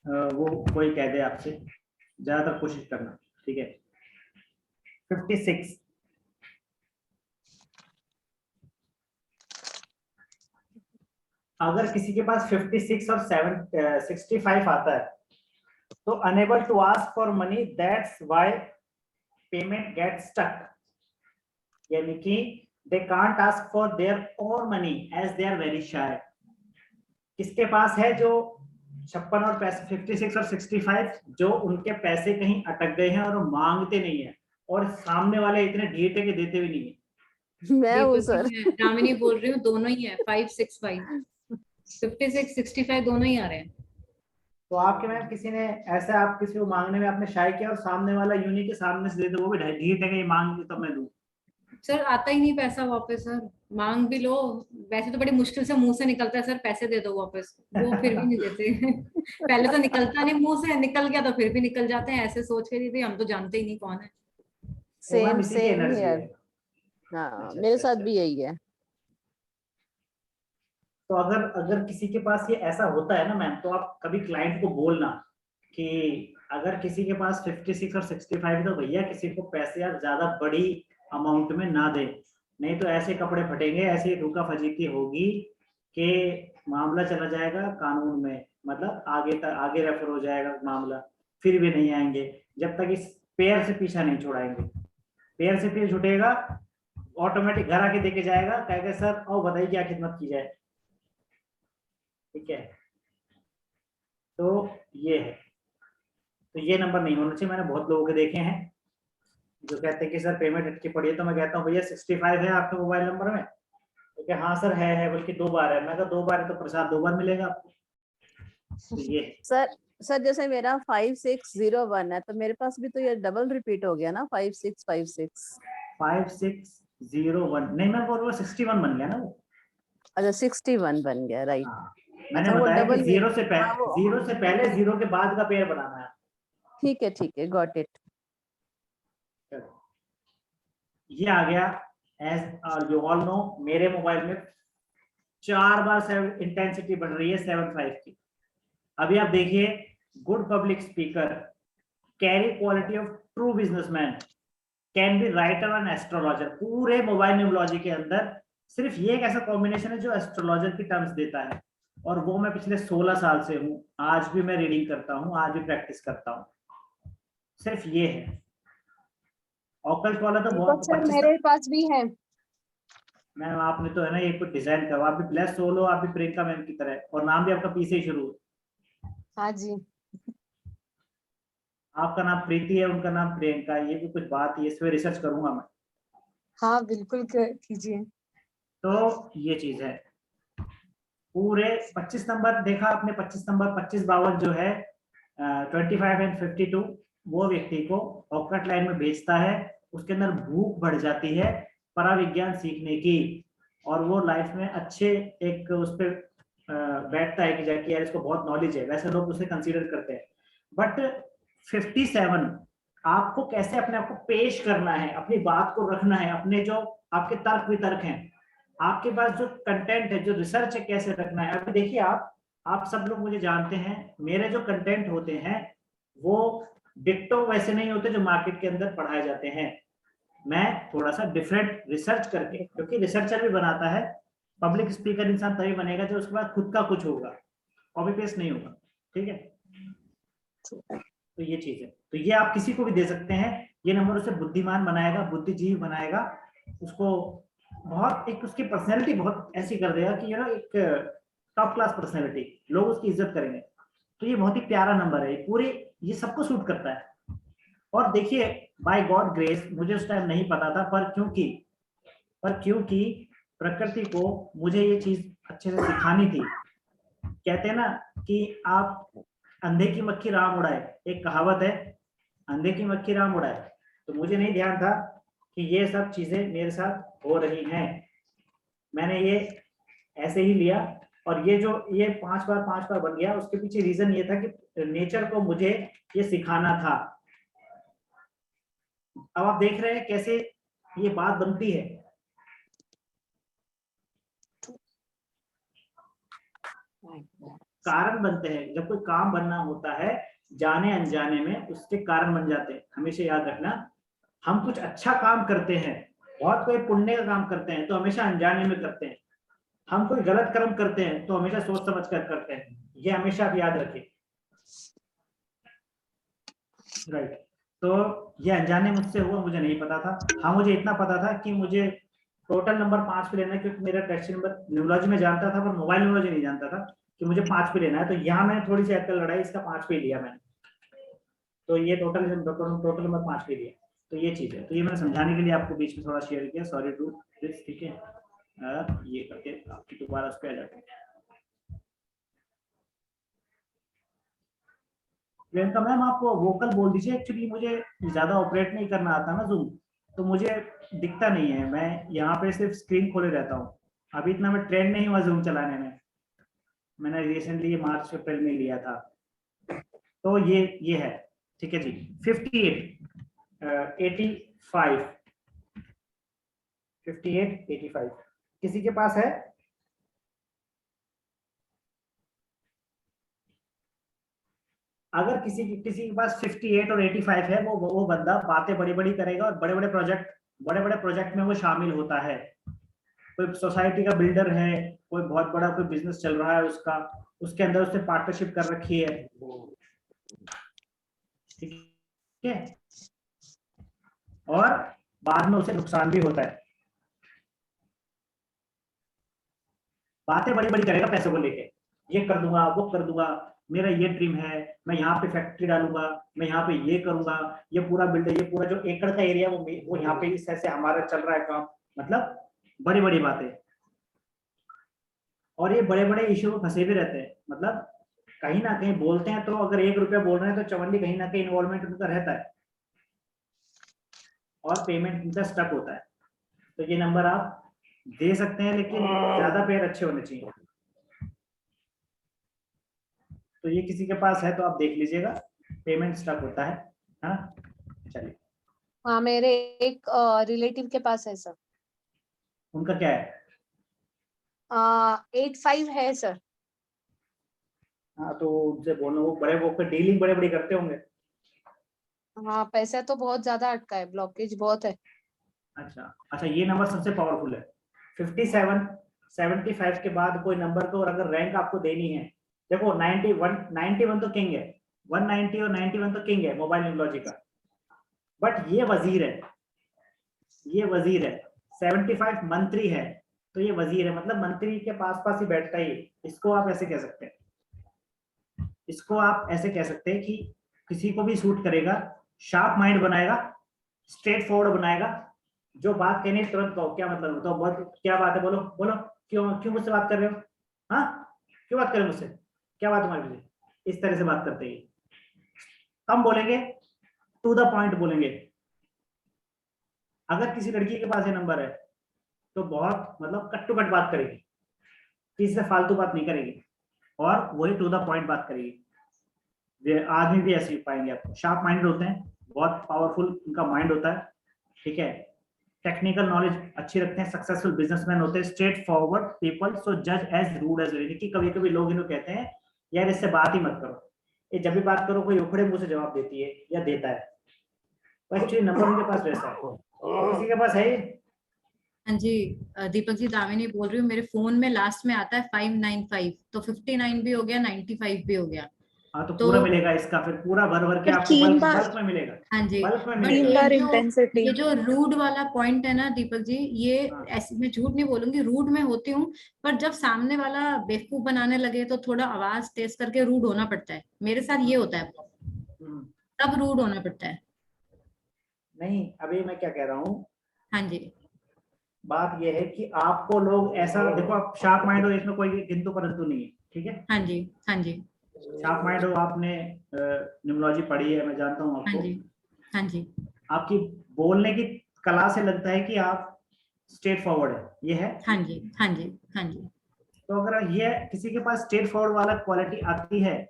वो कोई कह दे आपसे, ज्यादातर कोशिश करना, ठीक है। 56, अगर किसी के पास 56 और 65 आता है तो unable to ask for money, that's why payment get stuck, यानी कि they can't ask for their own money as they are very shy. किसके पास है जो 56 और 56 और 65, जो उनके पैसे कहीं अटक गए हैं और वो मांगते नहीं है, और सामने वाले इतने ढीठे के देते भी नहीं है। मैं हूँ सर। दामिनी बोल रही हूँ, दोनों ही है, 565 56 65 दोनों ही आ रहे हैं। तो आपके में किसी ने ऐसा, आप किसी को मांगने में आपने शाय किया और सामने वाला यूनी के सामने से दे दे, वो भी ढीठ है कि ये मांग तो मैं दूं। सर आता ही नहीं पैसा वापस, सर मांग भी लो, वैसे तो बड़ी मुश्किल से मुंह से निकलता है सर पैसे दे दो वापस, वो फिर भी नहीं देते। पहले तो निकलता नहीं मुंह से, निकल गया तो फिर भी निकल जाते हैं, ऐसे सोच के दीदी हम तो जानते ही नहीं कौन है। सेम इसी की सेम एनर्जी हियर। है। हाँ अच्छा, मेरे अच्छा, साथ अच्छा। भी यही है। तो अगर किसी के पास ये ऐसा होता है ना मैम, तो आप कभी क्लाइंट को बोलना कि अगर किसी के पास 56 और 65 है तो भैया किसी को पैसे यार ज्यादा बड़ी अमाउंट में ना दे, नहीं तो ऐसे कपड़े फटेंगे, ऐसी धोखा फजीती होगी कि मामला चला जाएगा कानून में, मतलब आगे रेफर हो जाएगा मामला, फिर भी नहीं आएंगे जब तक इस पेयर से पीछा नहीं छुड़ाएंगे। पेयर से पीछे छुटेगा, ऑटोमेटिक घर आके देके जाएगा, कहेगा सर और बताइए क्या खिदमत की जाए, ठीक है। तो ये है, तो ये नंबर नहीं होना चाहिए। मैंने बहुत लोगों के देखे हैं जो कहते हैं कि सर पेमेंट अटकी पड़ी है, तो मैं कहता हूँ भैया 65 है आपके मोबाइल नंबर में, तो क्या हाँ सर है, बल्कि 2 बार है। मैं कहा 2 बार है तो प्रसाद 2 बार मिलेगा आपको। तो ये सर जैसे मेरा 5601 है तो मेरे पास भी तो ये डबल रिपीट हो गया ना, 5656। 5601 नहीं, मैं बोल रहा हूँ 61 बन गया ना वो। अच्छा 61 बन गया, राइट। हाँ, मैंने अच्छा, वो बताया कि डबल जीरो से हाँ, वो पहले जीरो के बाद का पेयर बनाना है। ठीक है, गॉट इट। ये आ गया। एज यू ऑल नो, मेरे मोबाइल में 4 बार इंटेंसिटी बढ़ रही है 75 की। अभी आप देखिए, good public speaker, carry quality of true businessman, can be writer and astrologer. पूरे मोबाइल न्यूमरोलॉजी के अंदर सिर्फ ये एक ऐसा कॉम्बिनेशन है जो एस्ट्रोलॉजर की टर्म्स देता है, और वो मैं पिछले 16 साल से हूँ। आज भी मैं रीडिंग करता हूँ, आज भी प्रैक्टिस करता हूँ, सिर्फ ये है। ऑकल्ट वाला तो बहुत सर मेरे पास भी है। मैम आपने तो है ना ये कुछ डिजाइन करो, आप भी ब्लेस हो लो, आप भी प्रियंका मैम की तरह, और नाम भी आपका पी से ही शुरू हो। हाँ जी। आपका नाम प्रीति है, उनका नाम प्रियंका, ये भी कुछ बात है, इस पे रिसर्च करूंगा मैं। हाँ बिल्कुल कीजिए। तो ये चीज है। पूरे 25 नंबर देखा आपने, 25 नंबर 2552 जो है 25 एंड 52, वो व्यक्ति को ऑकल्ट लाइन में भेजता है। उसके अंदर भूख बढ़ जाती है पराविज्ञान सीखने की, और वो लाइफ में अच्छे एक उस पर बैठता है कि जाके यार इसको बहुत नॉलेज है, वैसे लोग उसे कंसीडर करते हैं। बट 57 आपको कैसे अपने आप को पेश करना है, अपनी बात को रखना है, अपने जो आपके तर्क वितर्क हैं, आपके पास जो कंटेंट है, जो रिसर्च है, कैसे रखना है। अभी देखिए आप सब लोग मुझे जानते हैं, मेरे जो कंटेंट होते हैं वो डिक्टो वैसे नहीं होते जो मार्केट के अंदर पढ़ाए जाते हैं। मैं थोड़ा सा डिफरेंट रिसर्च करके, क्योंकि रिसर्चर भी बनाता है, पब्लिक स्पीकर इंसान तभी बनेगा जो उसके बाद खुद का कुछ होगा, कॉपी पेस्ट नहीं होगा, ठीक है। तो ये चीज है, तो ये आप किसी को भी दे सकते हैं। ये नंबर उसे बुद्धिमान बनाएगा, बुद्धिजीवी बनाएगा, उसको बहुत एक उसकी पर्सनैलिटी बहुत ऐसी कर देगा कि एक टॉप क्लास पर्सनैलिटी, लोग उसकी इज्जत करेंगे। तो ये बहुत ही प्यारा नंबर है, पूरे ये सबको सूट करता है। और देखिए बाय गॉड ग्रेस, मुझे उस टाइम नहीं पता था, पर क्योंकि प्रकृति को मुझे ये चीज अच्छे से सिखानी थी। कहते हैं ना कि आप अंधे की मक्खी राम उड़ाए, एक कहावत है, अंधे की मक्खी राम उड़ाए। तो मुझे नहीं ध्यान था कि ये सब चीजें मेरे साथ हो रही हैं, मैंने ये ऐसे ही लिया। और ये जो ये 5 बार बन गया, उसके पीछे रीजन ये था कि नेचर को मुझे ये सिखाना था। अब आप देख रहे हैं कैसे ये बात बनती है। कारण बनते हैं, जब कोई काम बनना होता है जाने अनजाने में उसके कारण बन जाते हैं। हमेशा याद रखना, हम कुछ अच्छा काम करते हैं, बहुत कोई पुण्य का काम करते हैं तो हमेशा अनजाने में करते हैं। हम कोई गलत कर्म करते हैं तो हमेशा सोच समझ कर करते हैं, ये हमेशा आप याद रखिए। राइट, तो ये अनजाने मुझसे हुआ, मुझे नहीं पता था। हाँ मुझे इतना पता था कि मुझे टोटल नंबर 5 पे लेना है, क्योंकि मेरा टेस्ट नंबर न्यूमरोलॉजी में जानता था पर मोबाइल न्यूमरोलॉजी नहीं जानता था कि मुझे 5 पे लेना है। तो यहाँ मैंने थोड़ी सी अक्ल लड़ाई, इसका 5 पे लिया मैंने, तो ये टोटल नंबर 5 पे लिया। तो ये चीज है, तो ये मैंने समझाने के लिए आपको बीच में थोड़ा शेयर किया, सॉरी टू दिस, ठीक है। ये करके आपकी दोबारा उस पे आ जाते हैं। प्रियंका मैम आप वोकल बोल दीजिए, एक्चुअली मुझे ज्यादा ऑपरेट नहीं करना आता ना जूम, तो मुझे दिखता नहीं है, मैं यहाँ पे सिर्फ स्क्रीन खोले रहता हूँ। अभी इतना मैं ट्रेंड नहीं हुआ जूम चलाने में, मैंने रिसेंटली मार्च अप्रैल में लिया था। तो ये है, ठीक है जी। 58 85 किसी के पास है? अगर किसी के पास 58 और 85 है, वो बंदा बातें बड़ी बड़ी करेगा और बड़े बड़े प्रोजेक्ट में वो शामिल होता है। कोई सोसाइटी का बिल्डर है, कोई बहुत बड़ा कोई बिजनेस चल रहा है उसका, उसके अंदर उसने पार्टनरशिप कर रखी है, ठीक है, और बाद में उसे नुकसान भी होता है। बातें बड़ी बड़ी करेगा पैसों को लेके, ये कर दूंगा वो कर दूंगा, मेरा ये ड्रीम है, मैं यहाँ पे फैक्ट्री डालूंगा, मैं यहाँ पे ये करूंगा, ये पूरा बिल्डर, ये पूरा जो एकड़ का एरिया वो यहाँ पे इस ऐसे हमारा चल रहा है काम, मतलब बड़ी बड़ी बातें। और ये बड़े बड़े इश्यू में फंसे भी रहते हैं, मतलब कहीं ना कहीं बोलते हैं तो अगर 1 रुपया बोल रहे हैं तो चवन्नी कहीं ना कहीं इन्वॉल्वमेंट उनका रहता है और पेमेंट उनका स्टक होता है। तो ये नंबर आप दे सकते हैं, लेकिन ज्यादा पेयर अच्छे होने चाहिए। तो ये किसी के पास है तो आप देख लीजिएगा, पेमेंट स्टक होता है। हाँ चलिए, हाँ मेरे एक रिलेटिव के पास है सर। उनका क्या है? 85 है सर। हाँ तो उनसे बोलो, वो डीलिंग बड़े बड़ी करते होंगे। हाँ पैसा तो बहुत ज्यादा अटका है, ब्लॉकेज बहुत है। अच्छा ये नंबर सबसे पावरफुल है। 57 75 के बाद कोई नंबर को अगर रैंक आपको देनी है, देखो 91 तो किंग है, 190 और 91 तो किंग है मोबाइल न्यूमरोलॉजी का, बट ये वजीर है। 75 मंत्री है, तो ये वजीर है, मतलब मंत्री के पास ही बैठता ही। इसको आप ऐसे कह सकते हैं, कि किसी को भी सूट करेगा, शार्प माइंड बनाएगा, स्ट्रेट फॉरवर्ड बनाएगा, जो बात कहनी तुरंत कहो, क्या मतलब तो बहुत क्या बात है, बोलो क्यों मुझसे बात कर रहे हो, हाँ क्यों बात कर रहे हो मुझसे, क्या बात तुम्हारे मुझे, इस तरह से बात करते हैं। कम बोलेंगे, टू द पॉइंट बोलेंगे। अगर किसी लड़की के पास ये नंबर है तो बहुत मतलब कट टू कट बात करेगी, किसी से फालतू बात नहीं करेगी और वही टू द पॉइंट बात करेगी। आदमी भी ऐसे पाएंगे आपको, शार्प माइंड होते हैं, बहुत पावरफुल उनका माइंड होता है, ठीक है, टेक्निकल नॉलेज अच्छी रखते हैं, सक्सेसफुल बिजनेसमैन होते हैं, स्ट्रेट फॉरवर्ड पीपल, सो जज एज रूड एज रेडी। कि कभी लोग इन्हें कहते हैं यार इससे बात ही मत करो, ये जब भी बात करो कोई उखड़े मुंह से जवाब देती है या देता है। एक्चुअली नंबर उनके पास वैसा है, किसी के पास है? हाँ जी, दीपक जी दामिनी बोल रही हूँ। मेरे फोन में लास्ट में आता है 595, तो 59 भी हो गया, 95 भी हो गया। हाँ तो तो- पूरा मिलेगा इसका, फिर पूरा भर भर के फिर आपको 3 बल्क बार। बल्क में मिलेगा, हाँ जी, बल्क में बट 3 मिलेगा। बार ये जो इंटेंसिटी। ये जो रूड वाला पॉइंट है ना दीपक जी, ये हाँ। ऐसे मैं झूठ नहीं बोलूंगी, रूड में होती हूँ, पर जब सामने वाला बेवकूफ बनाने लगे तो थोड़ा आवाज तेज करके रूड होना पड़ता है, मेरे साथ ये होता है, हम्म, तब रूड होना पड़ता है। नहीं अभी मैं क्या कह रहा हूँ, हाँ जी, बात यह है कि आपको लोग ऐसा देखो, आप शार्प माइंड हो, इसमें कोई किंतु परंतु नहीं है, ठीक है। हाँ जी, हाँ जी, शार्प माइंड हो, आपने न्यूमरोलॉजी पढ़ी है, मैं जानता हूँ हाँ आपको। जी, हाँ जी, आपकी बोलने की कला से लगता है कि आप स्ट्रेट फॉरवर्ड है, ये है। हाँ जी, हाँ जी, हाँ जी। तो अगर ये किसी के पास स्ट्रेट फॉरवर्ड वाला क्वालिटी आती है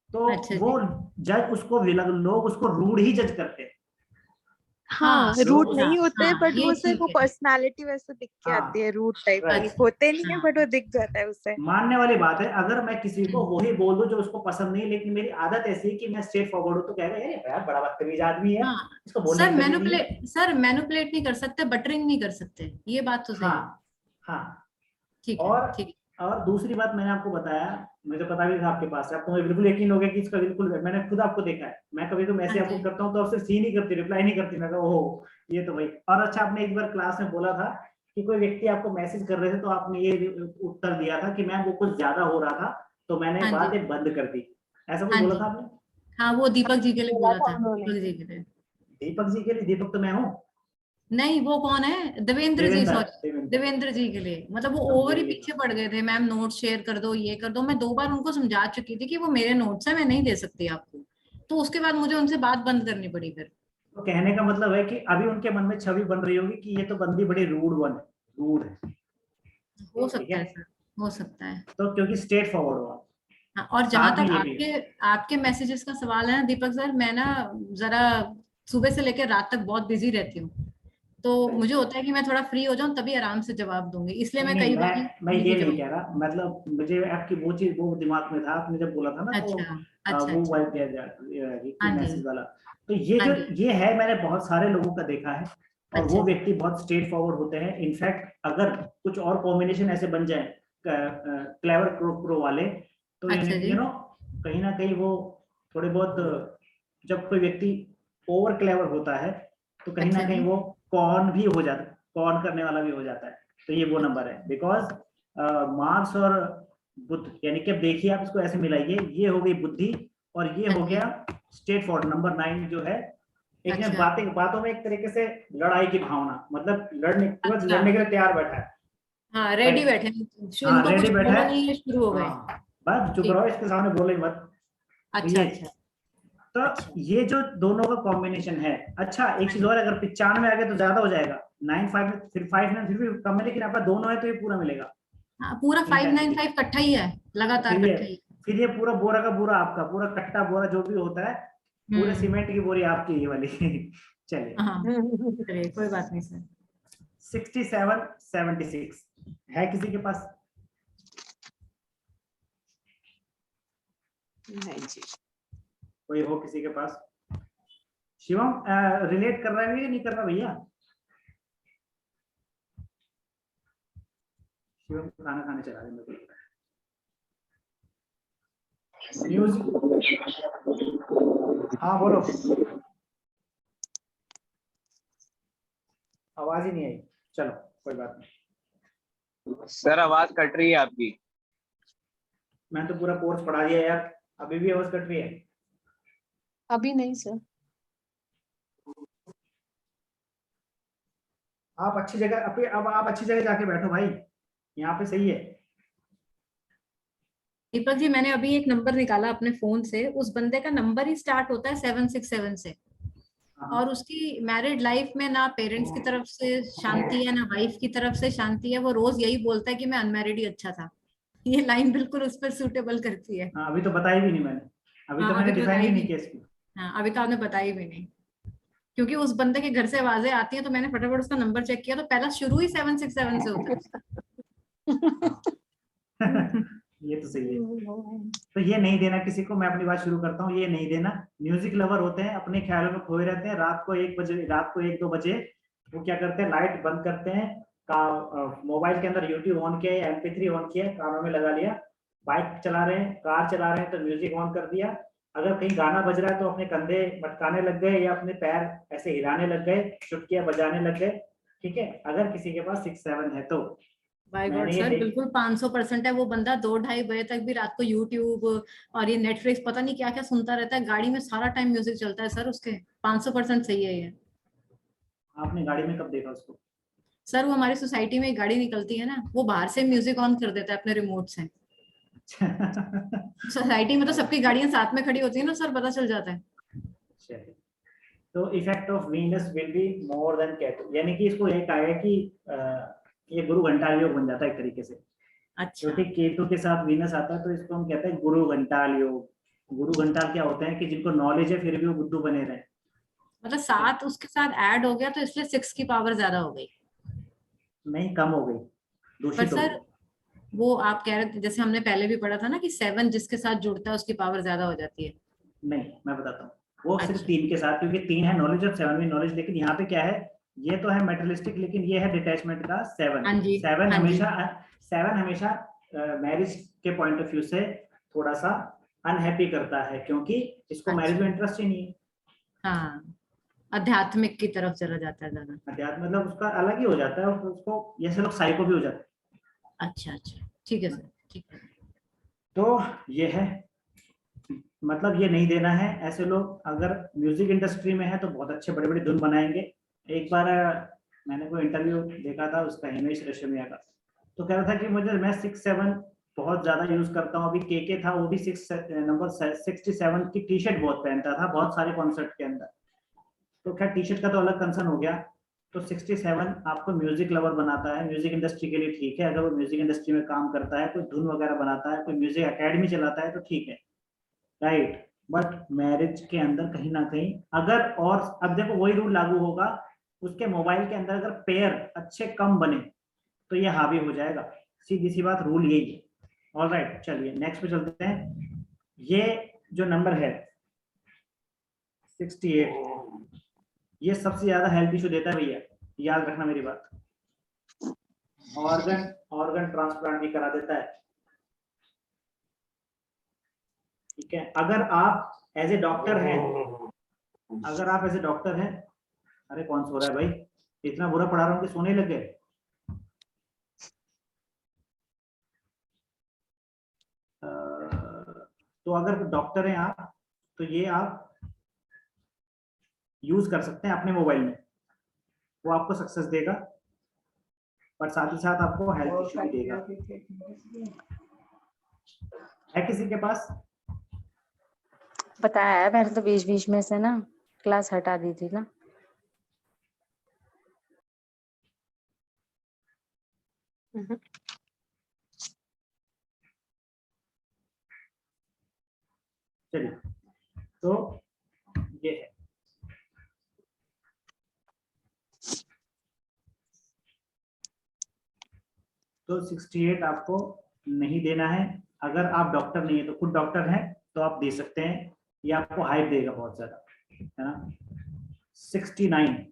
तो अच्छा जी। वो जज उसको लोग उसको रूड ही जज करते हैं। हाँ, लोग रूट उस- नहीं होते, हाँ, बट ये वो सिर्फ ठीक वो है। पर्सनालिटी वैसे दिख के हाँ, आती है, रूट टाइप की। right. होते नहीं है हाँ। बट वो दिख जाता है उससे। मानने वाली बात है, अगर मैं किसी को वही बोल दूं जो उसको पसंद नहीं, लेकिन मेरी आदत ऐसी है कि मैं स्ट्रेट फॉरवर्ड हूं, तो कहेगा यार ये बड़ा बदतमीज आदमी है, हाँ इसको बोलने सर, की तमीज नहीं है। मैनुपुलेट नहीं कर सकते, बटरिंग नहीं कर सकते, ये बात तो सही है। हाँ हाँ। ठीक है, और ठीक और दूसरी बात मैंने आपको बताया, मुझे पता भी था आपके पास है, आपको मुझे बिल्कुल यकीन हो गया कि इसका बिल्कुल, मैंने खुद आपको देखा है, मैं कभी तो मैसेज हाँ आपको जी। करता हूँ तो आपसे सीन नहीं करती, रिप्लाई नहीं करती, मैं कहा ओह ये तो भाई। और अच्छा, आपने एक बार क्लास में बोला था कि कोई व्यक्ति आपको मैसेज कर रहे थे, तो आपने ये उत्तर दिया था कि मैम वो कुछ ज्यादा हो रहा था तो मैंने हाँ जी, बातें बंद कर दी, ऐसा कुछ हाँ बोला जी, था आपने? हाँ वो दीपक जी के लिए बोला बोला था था, उन्होंने। दीपक जी के लिए। दीपक जी के लिए? दीपक तो मैं हूँ। नहीं, वो कौन है, देवेंद्र जी, सॉरी, देवेंद्र। देवेंद्र जी के लिए, मतलब वो समझ ओवर ही गए। पीछे पड़ गए थे, मैम नोट शेयर कर दो, ये कर दो, मैं 2 बार उनको समझा चुकी थी कि वो मेरे नोट्स है, मैं नहीं दे सकती आपको, तो उसके बाद मुझे उनसे बात बंद करनी पड़ी फिर। तो कहने का मतलब है कि अभी उनके मन में छवि बन रही होगी कि ये तो बंदी बड़ी रूड है, हो ठीक सकता है। है सर, हो सकता है। तो क्योंकि स्ट्रेट फॉरवर्ड हो आप। हाँ, और जहां साथ में तक ये भी है। आपके आपके मैसेजेस का सवाल है ना दीपक सर, मैं ना जरा सुबह से लेकर रात तक बहुत बिजी रहती हूँ, तो मुझे होता है कि मैं थोड़ा फ्री हो जाऊं तभी आराम से जवाब दूंगी, इसलिए नहीं मैं नहीं, कई बार मैं ये बिजी नहीं रहूंगी। कह रहा, मतलब मुझे आपकी वो चीज वो दिमाग में था, आपने जब बोला था ना तो अच्छा, अच्छा, वो अच्छा। हाँ जी, मैसेज वाला। तो ये हाँ जो जी, ये है, मैंने बहुत सारे लोगों का देखा है, और अच्छा वो जी, व्यक्ति बहुत स्ट्रेट फॉरवर्ड होते हैं। इनफैक्ट अगर कुछ और कॉम्बिनेशन ऐसे बन जाए क्लेवर प्रो वाले, तो अच्छा जी, यू नो कहीं ना कहीं वो थोड़े बहुत, जब कोई व्यक्ति ओवर क्लेवर होता है तो कहीं ना अच्छा कहीं जी, वो कॉन भी हो जाता है, कॉन करने वाला भी हो जाता है। तो ये वो नंबर है, बिकॉज मार्स और बुध, यानी कि अब देखिए आप इसको ऐसे मिलाइए, ये हो गई बुद्धि और ये हाँ हो जी, गया स्ट्रेट फॉरवर्ड नंबर 9 जो है। एक ने अच्छा, बातों में एक तरीके से लड़ाई की भावना, मतलब तुरंत अच्छा। लड़ने के लिए तैयार बैठा है। हाँ, रेडी Right? बैठे हैं, हाँ इनको रेडी कुछ बैठा बोला है। नहीं है, शुरू हो गए। हाँ बस चुप ठीक, रहो, इसके सामने बोले मत। तो अच्छा, ये अच्छा, तो अच्छा। ये जो दोनों का कॉम्बिनेशन है। अच्छा एक चीज और, अगर 95 में आ गया तो ज्यादा हो जाएगा, 95 में फिर 5 में फिर भी कम है, लेकिन आपका दोनों है तो ये पूरा मिलेगा हाँ, पूरा इंटेंसिटी। 595 इकट्ठा ही है, लगातार इकट्ठा ही है। फिर ये पूरा बोरा का बोरा आपका, पूरा कट्टा बोरा जो भी होता है, पूरे हम्म, सीमेंट की बोरी आपकी ये वाली। चलिए हाँ, चलिए कोई बात नहीं सर। 67 76 है किसी के पास? नहीं जी। कोई हो किसी के पास? शिवम रिलेट कर रहा है या नहीं कर रहा भैया? शिवम खाना खाने चला गया मेरे को। म्यूजिक, हाँ बोलो। आवाज ही नहीं आई, चलो कोई बात नहीं। सर आवाज कट रही है आपकी। मैं तो पूरा कोर्स पढ़ा दिया यार, अभी भी आवाज कट रही है। अभी नहीं सर। आप अच्छी जगह, अब आप अच्छी जगह जाके बैठो भाई, यहाँ पे सही है। दीपक जी, मैंने अभी एक नंबर निकाला अपने फोन से, उस बंदे का नंबर ही स्टार्ट होता है 767 से, हाँ। और उसकी मैरिड लाइफ में ना पेरेंट्स की तरफ से शांति है ना वाइफ की तरफ से शांति है, वो रोज यही बोलता है कि मैं अनमैरिड ही अच्छा था। ये लाइन बिल्कुल उस पर सूटेबल करती है। हाँ, अभी तो बताई भी नहीं मैंने, अभी तो हाँ, मैंने अभी तो डिफाइन बताई ही नहीं नहीं। किया इसको। हाँ, अभी तो आपने बताई भी नहीं, क्योंकि उस बंदे के घर से आवाजें आती हैं, तो मैंने फटाफट उसका नंबर चेक किया, तो पहला शुरू ही 767 से होता है उसका। ये तो सही है। तो ये नहीं देना किसी को, मैं अपनी बात शुरू करता हूँ, ये नहीं देना। म्यूजिक लवर होते हैं, अपने ख्यालों में खोए रहते हैं, रात को 1-2 बजे वो क्या करते हैं, लाइट बंद करते हैं, मोबाइल के अंदर यूट्यूब ऑन किया या MP3 ऑन किया, कानों में लगा लिया बाइक चला रहे हैं, कार चला रहे हैं तो म्यूजिक ऑन कर दिया, अगर कहीं गाना बज रहा है तो अपने कंधे मटकाने लग गए या अपने पैर ऐसे हिलाने लग गए, चुटकियां बजाने लग गए, ठीक है, अगर किसी के पास 6-7 है तो। बाय गॉड मैंने ये सर, देख- बिल्कुल 500% है। वो बंदा 2-2:30 बजे तक भी रात को यूट्यूब और ये नेटफ्लिक्स पता नहीं क्या क्या सुनता रहता है, गाड़ी में सारा टाइम म्यूजिक चलता है सर उसके। 500% सही है ये। आपने गाड़ी में कब देखा उसको? सर वो हमारी सोसाइटी में एक गाड़ी निकलती है ना, वो बाहर से म्यूजिक ऑन कर देता है अपने रिमोट से। सोसाइटी में तो सबकी गाड़ियां साथ में खड़ी होती है ना सर, पता चल जाता है। चलिए, तो effect of Venus will be more than Ketu, यानी कि इसको ये कहा है कि ये गुरु घंटाल योग बन जाता है एक तरीके से, अच्छा, क्योंकि केतु के साथ वीनस आता है तो इसको हम कहते हैं गुरु घंटाल योग। गुरु घंटाल क्या होते हैं कि जिनको नॉलेज है फिर भी वो बुद्धू बने रहे। मतलब 7 उसके साथ ऐड हो गया तो इसलिए 6 की पावर ज्यादा हो गई। नहीं, कम हो गई, पर दूषित हो सर गई। वो आप कह रहे थे, जैसे हमने पहले भी पढ़ा था ना कि 7 जिसके साथ जुड़ता है उसकी पावर ज्यादा हो जाती है। नहीं, मैं बताता हूँ, वो सिर्फ अच्छा। 3 के साथ, क्योंकि 3 है नॉलेज और 7 भी नॉलेज, लेकिन यहाँ पे क्या है, ये तो है मेटलिस्टिक, लेकिन ये है डिटैचमेंट का 7। हाँ जी, 7 हाँ जी। हमेशा 7 हमेशा मैरिज के पॉइंट ऑफ व्यू से थोड़ा सा अनहैप्पी करता है, क्योंकि इसको मैरिज अच्छा। में इंटरेस्ट ही नहीं है। हाँ, आध्यात्मिक की तरफ चला जाता है ज्यादा। अध्यात्म मतलब उसका अलग ही हो जाता है, और उसको जैसे लोग साइको भी हो जाते हैं। अच्छा अच्छा, ठीक है सर, ठीक है। तो ये है, मतलब ये नहीं देना है। ऐसे लोग अगर म्यूजिक इंडस्ट्री में है तो बहुत अच्छे बड़े बड़े धुन बनाएंगे। एक बार मैंने कोई इंटरव्यू देखा था उसका, हिमेश रेशमिया का, तो कह रहा था कि मैं 6-7 बहुत ज्यादा यूज करता हूँ। अभी के था, वो भी 67 की टी शर्ट बहुत पहनता था बहुत सारे कॉन्सर्ट के अंदर। तो खैर टी शर्ट का तो अलग कंसर्न हो गया। तो 67 आपको म्यूजिक लवर बनाता है, म्यूजिक इंडस्ट्री के लिए ठीक है, अगर वो म्यूजिक इंडस्ट्री में काम करता है, कोई धुन वगैरह बनाता है, कोई म्यूजिक एकेडमी चलाता है तो ठीक है, राइट। बट मैरिज के अंदर कहीं ना कहीं अगर, और अब देखो वही रूल लागू होगा, उसके मोबाइल के अंदर अगर पेयर अच्छे कम बने तो ये हावी हो जाएगा, सीधी सी बात, रूल यही है। ऑल राइट, चलिए नेक्स्ट पे चलते हैं। ये जो नंबर है 68, ये सबसे ज्यादा हेल्थ इशू देता है भैया, याद रखना मेरी बात। ऑर्गन ट्रांसप्लांट भी करा देता है, ठीक है। अगर आप एज ए डॉक्टर हैं, अरे कौन सो रहा है भाई, इतना बुरा पढ़ा रहा हूँ कि सोने लग गए। तो अगर डॉक्टर हैं आप, तो ये आप यूज कर सकते हैं अपने मोबाइल में, वो आपको सक्सेस देगा, पर साथ ही साथ आपको हेल्थ इशू भी देगा। है किसी के पास? बताया है, मैंने तो बीच बीच में से ना क्लास हटा दी थी ना। चलिए, तो ये है, तो 68 आपको नहीं देना है। अगर आप डॉक्टर नहीं है तो, खुद डॉक्टर हैं तो आप दे सकते हैं, ये आपको हाइप देगा बहुत ज्यादा, है ना। 69,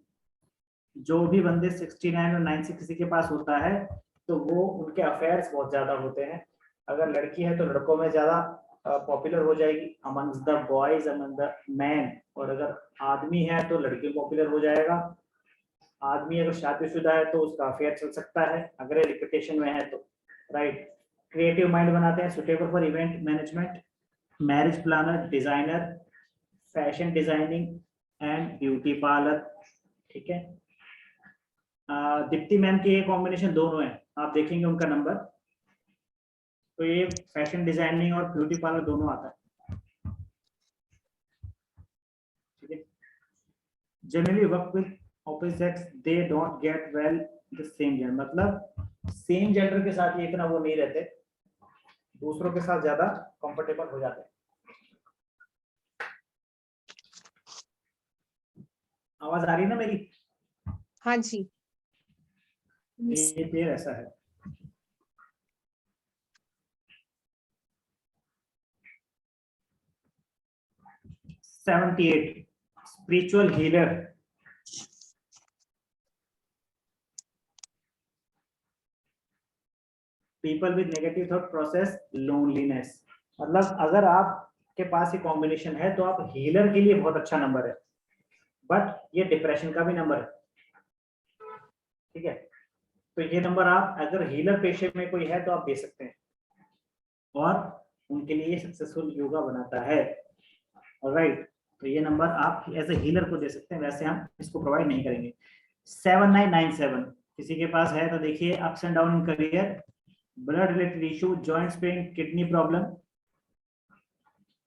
जो भी बंदे 69 और 9 से किसी के पास होता है तो वो उनके अफेयर्स बहुत ज्यादा होते हैं। अगर लड़की है तो लड़कों में ज्यादा पॉपुलर हो जाएगी, amongst the boys, among the man, और अगर आदमी है तो लड़के पॉपुलर हो जाएगा। आदमी अगर शादीशुदा है तो उसका अफेयर चल सकता है, अगर रिपीटेशन में है तो, राइट। क्रिएटिव माइंड बनाते हैं, suitable for event management, marriage planner, designer, fashion designing and beauty parlour, ठीक है। दीप्ति मैम के ये कॉम्बिनेशन दोनों है, आप देखेंगे उनका नंबर, तो ये फैशन डिजाइनिंग और ब्यूटी पार्लर दोनों आता है, ठीक है। Generally work with opposites, they don't get well the same gender, मतलब सेम जेंडर के साथ ये इतना वो नहीं रहते, दूसरों के साथ ज्यादा कंफर्टेबल हो जाते हैं। आवाज आ रही है ना मेरी? हाँ जी। ये पेड़ ऐसा है। Spiritual healer, people with negative thought process loneliness. मतलब अगर आपके पास ये कॉम्बिनेशन है तो आप हीलर के लिए बहुत अच्छा नंबर है, बट ये डिप्रेशन का भी नंबर है, ठीक है। तो ये नंबर आप अगर हीलर पेशे में कोई है तो आप दे सकते हैं, और उनके लिए सक्सेसफुल योगा बनाता है। ऑलराइट, तो ये नंबर आप एज ए हीलर को दे सकते हैं, वैसे हम इसको प्रोवाइड नहीं करेंगे। 7997 किसी के पास है तो देखिए, ups and down in career, blood related issue, joints pain, kidney problem,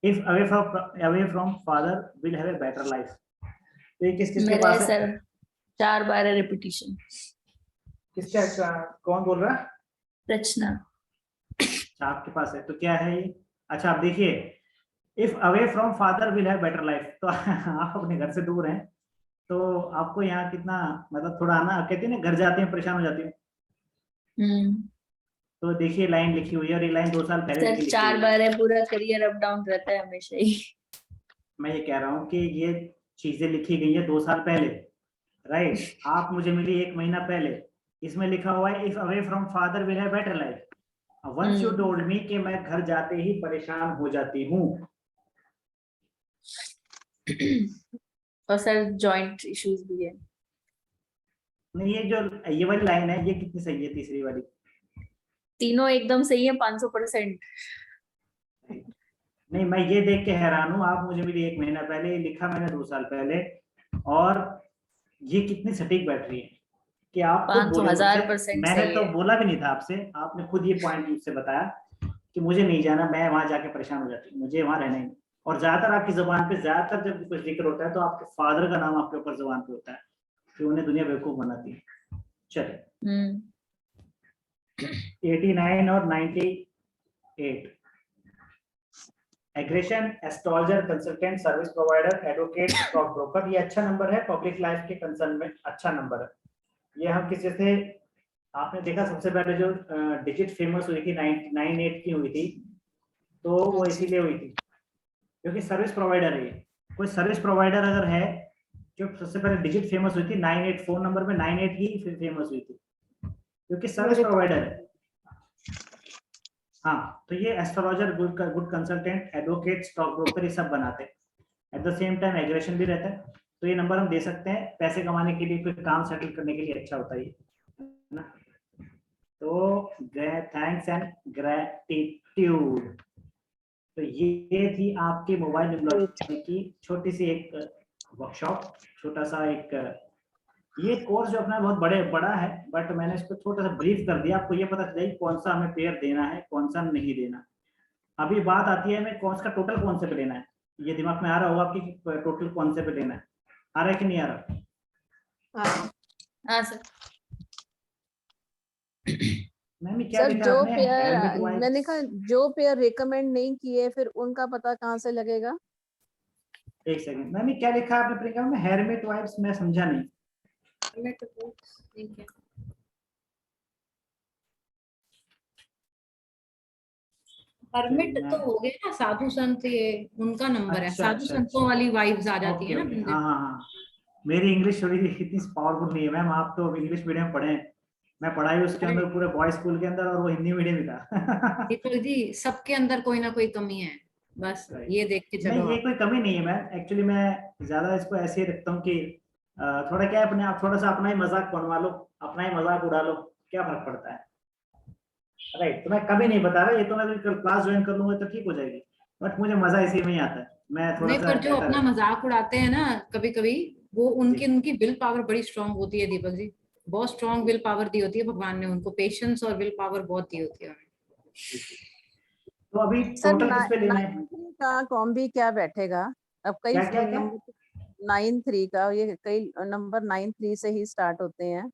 if away from father will have a better life. तो ये किस के पास है सर? 4 बार है रिपीटिशन। किसका, कौन बोल रहा है? रचना। आपके पास है तो क्या है ये? अच्छा आप देखिए, if away from father will have better life, तो आप अपने घर से दूर हैं तो आपको यहाँ कितना, मतलब थोड़ा ना, कहते हैं ना घर जाते हैं परेशान हो जाती हूँ। तो देखिए लाइन लिखी हुई है, और ये लाइन 2 साल पहले सर 4 बार है, पूरा करियर अप डाउन रहता है हमेशा ही। मैं ये कह रहा हूँ कि ये चीजें लिखी गई है 2 साल पहले, राइट। आप मुझे मिली 1 महीना पहले, इसमें लिखा हुआ है if away from father will have better life. Once you told me कि मैं घर जाते ही परेशान हो जाती हूँ। और सर जॉइंट इश्यूज भी है। नहीं, ये वाली लाइन है, ये कितनी सही है? तीसरी वाली। तीनों एकदम सही है 500%। नहीं, मैं ये देख के हैरान हूँ, आप मुझे मिली 1 महीना पहले, ये लिखा मैंने 2 साल पहले, और ये कितनी सटीक बैठ रही है कि आप 500,000% मैंने सही तो है। बोला भी नहीं था आपसे, आपने खुद ये पॉइंट मुझसे बताया कि मुझे नहीं जाना, मैं वहां जाके परेशान हो जाती हूँ, मुझे वहां रहना ही नहीं। और ज्यादातर आपकी जुबान पे, ज्यादातर जब कुछ जिक्र होता है तो आपके फादर का नाम आपके ऊपर जुबान पे होता है, कि उन्हें दुनिया बेवकूफ बनाती है। चलिए 89 और 98, aggression, astrologer, consultant, service provider, advocate, stock broker, ये अच्छा नंबर है, पब्लिक लाइफ के कंसर्न में अच्छा नंबर है। ये हम किसी से, आपने देखा सबसे पहले जो डिजिट फेमस हुई थी 98 की हुई थी, तो वो इसीलिए हुई थी क्योंकि सर्विस प्रोवाइडर है। ये कोई सर्विस प्रोवाइडर अगर है, जो सबसे पहले डिजिट फेमस हुई थी 98, फोन नंबर में 98 ही फेमस हुई थी, क्योंकि सर्विस प्रोवाइडर है। हाँ, तो ये astrologer, good consultant, advocate, stock broker, ये सब बनाते हैं। At the same time aggression भी रहता है, तो ये नंबर हम दे सकते हैं। पैसे कमाने के लिए, कोई काम सेटल करने के लिए अच्छा होता है ना। तो थैंक्स एंड ग्रेटिट्यूड। तो ये थी आपकी मोबाइल न्यूमरोलॉजी की छोटी सी एक वर्कशॉप, छोटा सा एक, ये कोर्स जो अपना बहुत बड़ा है, बट मैंने इसको छोटा सा ब्रीफ कर दिया, आपको ये पता चलेगा कौन सा हमें पेयर देना है, कौन सा नहीं देना। अभी बात आती है हमें कौन सा टोटल कौन से पे लेना है। ये दिमाग में आ रहा होगा आपकी, टोटल कौन से पे लेना है? आ रहा है कि नहीं आ रहा? हाँ सर। सर जो पेयर मैंने कहा, जो पेयर रिकमेंड नहीं किए, फिर उनका पता कहाँ से लगेगा? एक सेकंड मैम, क्या लिखा है आपने प्रियंका में? हेरमेट वाइब्स, मैं समझा नहीं। परमिट तो हो गया ना, साधु संत, ये उनका नंबर है। साधु संतों वाली वाइब्स आ जाती है ना। हाँ, मेरी इंग्लिश थोड़ी इतनी पावरफुल नहीं है मैम, आप तो इंग्लिश मीडियम पढ़े हैं, मैं पढ़ाई उसके अंदर पूरे बॉयज स्कूल के अंदर, और वो हिंदी मीडियम ही था। दीपक जी, सबके अंदर कोई ना कोई कमी है, बस ये देख के चलो। नहीं, ये कोई कमी नहीं है मैम, एक्चुअली मैं ज्यादा इसको ऐसे ही रखता हूँ कि थोड़ा क्या है, अपने आप थोड़ा सा अपना ही मजाक बनवा लो, अपना ही मजाक उड़ा लो, क्या फर्क पड़ता है, राइट। तो मैं कभी नहीं बता रहा, ये तो मैं क्लास ज्वाइन कर लूंगा तो ठीक हो जाएगी, बट मुझे मजा इसी में ही आता है। मैं थोड़ा नहीं, पर जो अपना मजाक उड़ाते हैं ना कभी कभी, वो उनकी विल पावर बड़ी स्ट्रांग होती है दीपक जी, बहुत स्ट्रांग विल पावर दी होती है भगवान ने उनको, पेशेंस और विल पावर बहुत दी होती है। तो अभी टोटल किस पे लेना है? का कॉम्बी क्या बैठेगा? अब कई क्या? 9-3 का, ये कई नंबर 9-3 से ही स्टार्ट होते हैं।